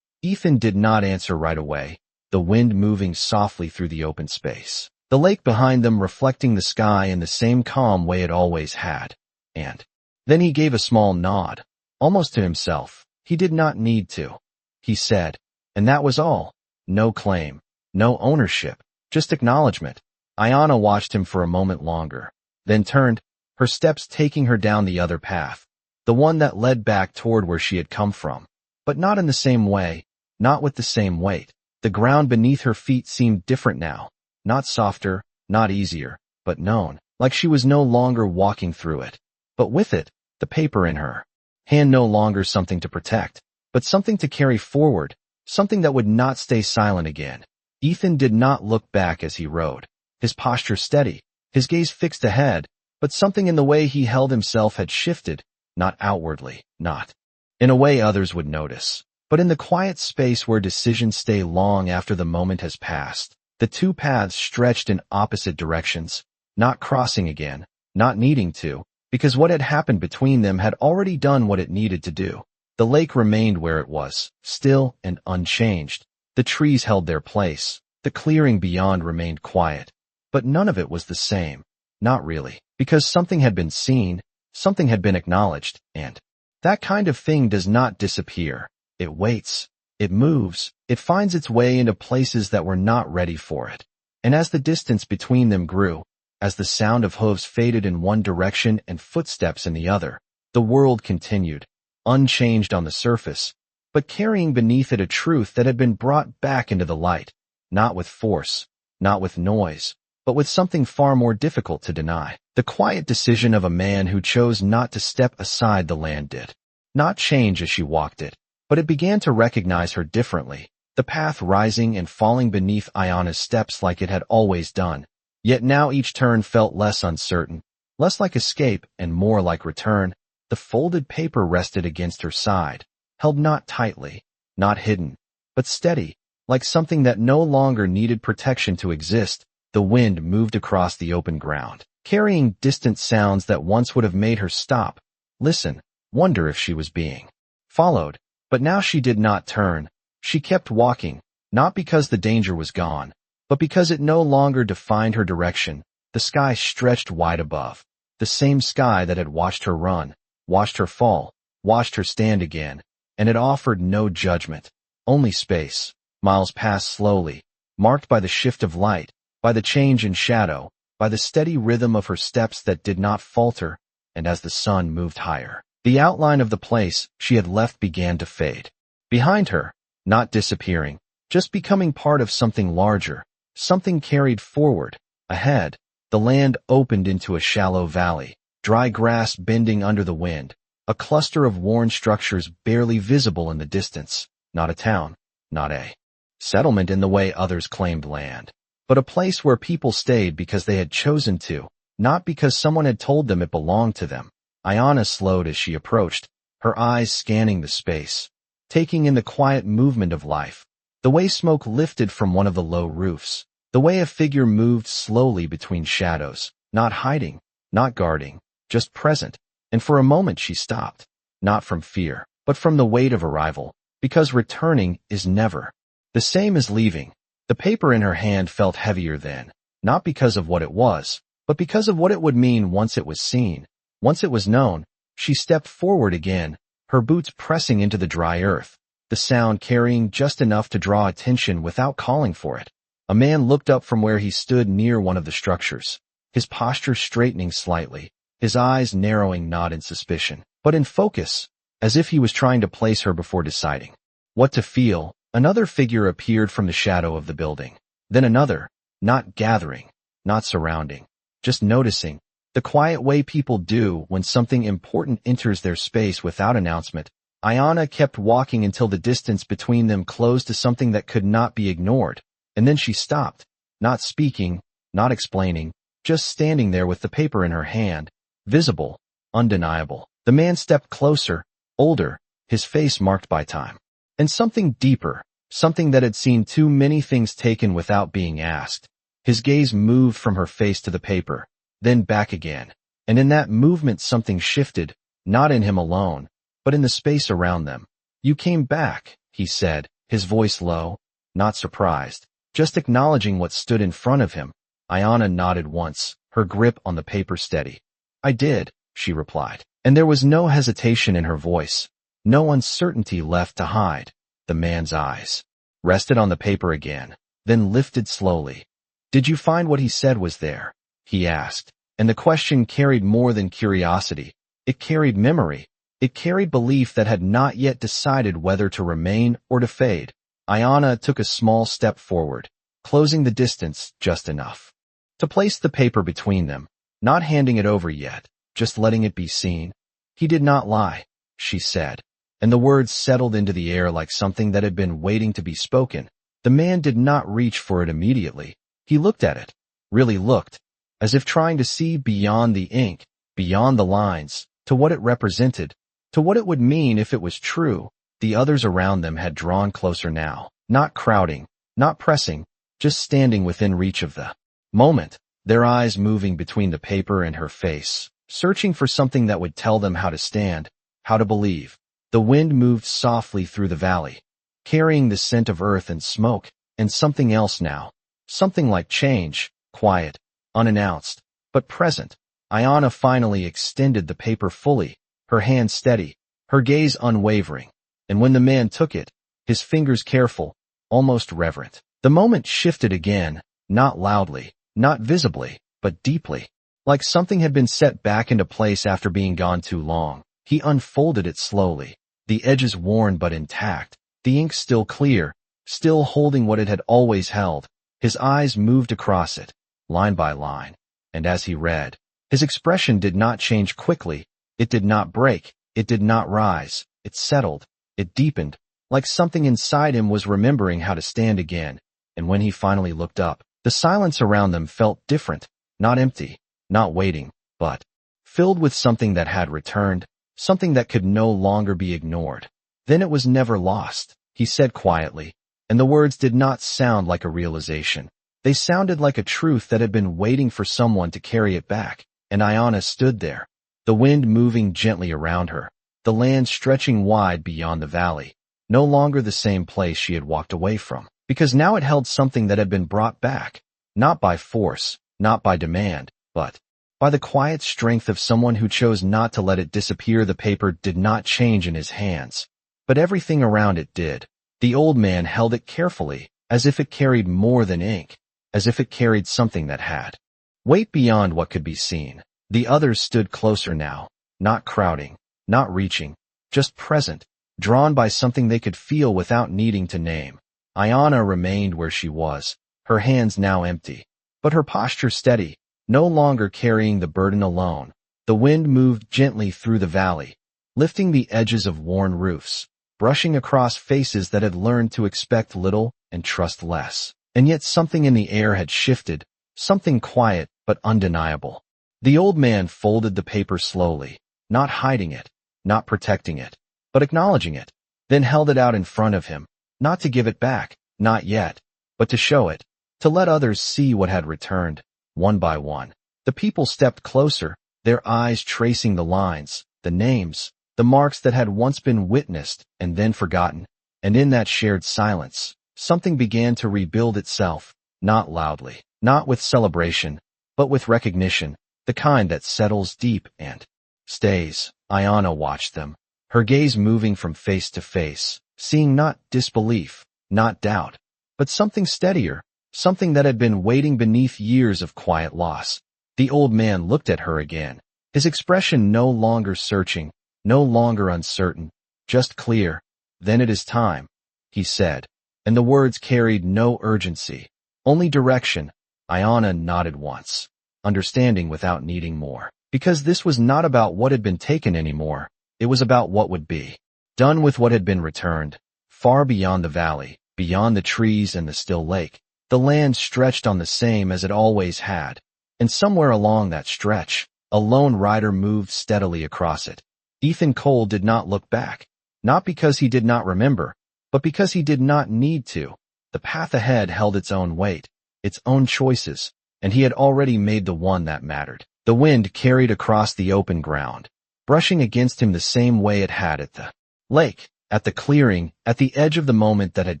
Ethan did not answer right away, the wind moving softly through the open space, the lake behind them reflecting the sky in the same calm way it always had. And then he gave a small nod, almost to himself. He did not need to, he said, and that was all. No claim, no ownership, just acknowledgement. Ayana watched him for a moment longer, then turned, her steps taking her down the other path, the one that led back toward where she had come from. But not in the same way, not with the same weight. The ground beneath her feet seemed different now, not softer, not easier, but known, like she was no longer walking through it. But with it, the paper in her hand, no longer something to protect, but something to carry forward, something that would not stay silent again. Ethan did not look back as he rode, his posture steady, his gaze fixed ahead, but something in the way he held himself had shifted, not outwardly, not in a way others would notice, but in the quiet space where decisions stay long after the moment has passed. The two paths stretched in opposite directions, not crossing again, not needing to, because what had happened between them had already done what it needed to do. The lake remained where it was, still and unchanged. The trees held their place. The clearing beyond remained quiet. But none of it was the same. Not really. Because something had been seen, something had been acknowledged, and that kind of thing does not disappear. It waits. It moves. It finds its way into places that were not ready for it. And as the distance between them grew, as the sound of hooves faded in one direction and footsteps in the other, the world continued, unchanged on the surface, but carrying beneath it a truth that had been brought back into the light, not with force, not with noise, but with something far more difficult to deny. The quiet decision of a man who chose not to step aside. The land did not change as she walked it, but it began to recognize her differently, the path rising and falling beneath Ayana's steps like it had always done. Yet now each turn felt less uncertain, less like escape and more like return. The folded paper rested against her side, held not tightly, not hidden, but steady, like something that no longer needed protection to exist. The wind moved across the open ground, carrying distant sounds that once would have made her stop, listen, wonder if she was being followed. But now she did not turn. She kept walking, not because the danger was gone, but because it no longer defined her direction. The sky stretched wide above, the same sky that had watched her run, watched her fall, watched her stand again, and it offered no judgment, only space. Miles passed slowly, marked by the shift of light, by the change in shadow, by the steady rhythm of her steps that did not falter, and as the sun moved higher, the outline of the place she had left began to fade. Behind her, not disappearing, just becoming part of something larger, something carried forward. Ahead, the land opened into a shallow valley, dry grass bending under the wind, a cluster of worn structures barely visible in the distance. Not a town, not a settlement in the way others claimed land, but a place where people stayed because they had chosen to, not because someone had told them it belonged to them. Ayana slowed as she approached, her eyes scanning the space, taking in the quiet movement of life, the way smoke lifted from one of the low roofs, The way a figure moved slowly between shadows, not hiding, not guarding, just present, and for a moment she stopped, not from fear, but from the weight of arrival, because returning is never the same as leaving. The paper in her hand felt heavier then, not because of what it was, but because of what it would mean once it was seen, once it was known. She stepped forward again, her boots pressing into the dry earth, the sound carrying just enough to draw attention without calling for it. A man looked up from where he stood near one of the structures, his posture straightening slightly, his eyes narrowing not in suspicion, but in focus, as if he was trying to place her before deciding what to feel. Another figure appeared from the shadow of the building. Then another, not gathering, not surrounding, just noticing, the quiet way people do when something important enters their space without announcement. Ayana kept walking until the distance between them closed to something that could not be ignored, and then she stopped, not speaking, not explaining, just standing there with the paper in her hand, visible, undeniable. The man stepped closer, older, his face marked by time. And something deeper, something that had seen too many things taken without being asked. His gaze moved from her face to the paper, then back again, and in that movement something shifted, not in him alone, but in the space around them. "You came back," he said, his voice low, not surprised, just acknowledging what stood in front of him. Ayana nodded once, her grip on the paper steady. "I did," she replied, and there was no hesitation in her voice. No uncertainty left to hide. The man's eyes rested on the paper again, then lifted slowly. "Did you find what he said was there?" he asked, and the question carried more than curiosity. It carried memory. It carried belief that had not yet decided whether to remain or to fade. Ayana took a small step forward, closing the distance just enough to place the paper between them, not handing it over yet, just letting it be seen. "He did not lie," she said, and the words settled into the air like something that had been waiting to be spoken. The man did not reach for it immediately. He looked at it, really looked, as if trying to see beyond the ink, beyond the lines, to what it represented, to what it would mean if it was true. The others around them had drawn closer now, not crowding, not pressing, just standing within reach of the moment, their eyes moving between the paper and her face, searching for something that would tell them how to stand, how to believe. The wind moved softly through the valley, carrying the scent of earth and smoke, and something else now. Something like change, quiet, unannounced, but present. Ayana finally extended the paper fully, her hand steady, her gaze unwavering, and when the man took it, his fingers careful, almost reverent. The moment shifted again, not loudly, not visibly, but deeply, like something had been set back into place after being gone too long. He unfolded it slowly, the edges worn but intact, the ink still clear, still holding what it had always held. His eyes moved across it, line by line, and as he read, his expression did not change quickly, it did not break, it did not rise, it settled, it deepened, like something inside him was remembering how to stand again. And when he finally looked up, the silence around them felt different, not empty, not waiting, but filled with something that had returned, something that could no longer be ignored. "Then it was never lost," he said quietly, and the words did not sound like a realization. They sounded like a truth that had been waiting for someone to carry it back. And Ayana stood there, the wind moving gently around her, the land stretching wide beyond the valley, no longer the same place she had walked away from, because now it held something that had been brought back, not by force, not by demand, but by the quiet strength of someone who chose not to let it disappear. The paper did not change in his hands, but everything around it did. The old man held it carefully, as if it carried more than ink, as if it carried something that had weight beyond what could be seen. The others stood closer now, not crowding, not reaching, just present, drawn by something they could feel without needing to name. Ayana remained where she was, her hands now empty, but her posture steady, no longer carrying the burden alone. The wind moved gently through the valley, lifting the edges of worn roofs, brushing across faces that had learned to expect little and trust less. And yet something in the air had shifted, something quiet but undeniable. The old man folded the paper slowly, not hiding it, not protecting it, but acknowledging it, then held it out in front of him, not to give it back, not yet, but to show it. to let others see what had returned, one by one. The people stepped closer, their eyes tracing the lines, the names, the marks that had once been witnessed and then forgotten. And in that shared silence, something began to rebuild itself, not loudly, not with celebration, but with recognition, the kind that settles deep and stays. Ayanna watched them, her gaze moving from face to face, seeing not disbelief, not doubt, but something steadier, something that had been waiting beneath years of quiet loss. The old man looked at her again, his expression no longer searching, no longer uncertain, just clear. "Then it is time," he said, and the words carried no urgency, only direction. Ayanna nodded once, understanding without needing more, because this was not about what had been taken anymore, it was about what would be. Done with what had been returned, far beyond the valley, beyond the trees and the still lake, the land stretched on the same as it always had, and somewhere along that stretch, a lone rider moved steadily across it. Ethan Cole did not look back, not because he did not remember, but because he did not need to. The path ahead held its own weight, its own choices, and he had already made the one that mattered. The wind carried across the open ground, brushing against him the same way it had at the lake, at the clearing, at the edge of the moment that had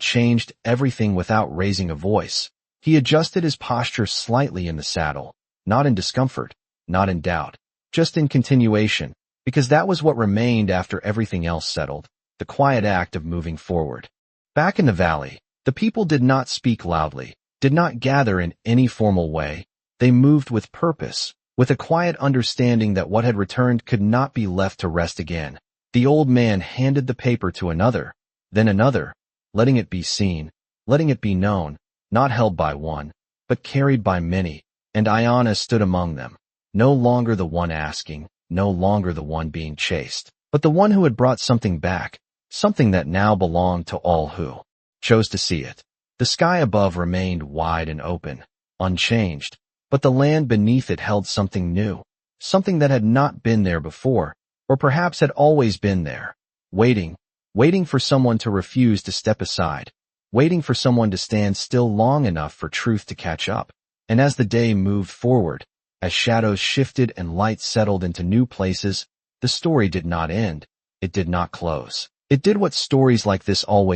changed everything without raising a voice. He adjusted his posture slightly in the saddle, not in discomfort, not in doubt, just in continuation, because that was what remained after everything else settled, the quiet act of moving forward. Back in the valley, the people did not speak loudly, did not gather in any formal way. They moved with purpose, with a quiet understanding that what had returned could not be left to rest again. The old man handed the paper to another, then another, letting it be seen, letting it be known, not held by one, but carried by many, and Ayanna stood among them, no longer the one asking, no longer the one being chased, but the one who had brought something back, something that now belonged to all who chose to see it. The sky above remained wide and open, unchanged, but the land beneath it held something new, something that had not been there before, or perhaps had always been there, waiting for someone to refuse to step aside, waiting for someone to stand still long enough for truth to catch up. And as the day moved forward, as shadows shifted and light settled into new places, the story did not end, it did not close. It did what stories like this always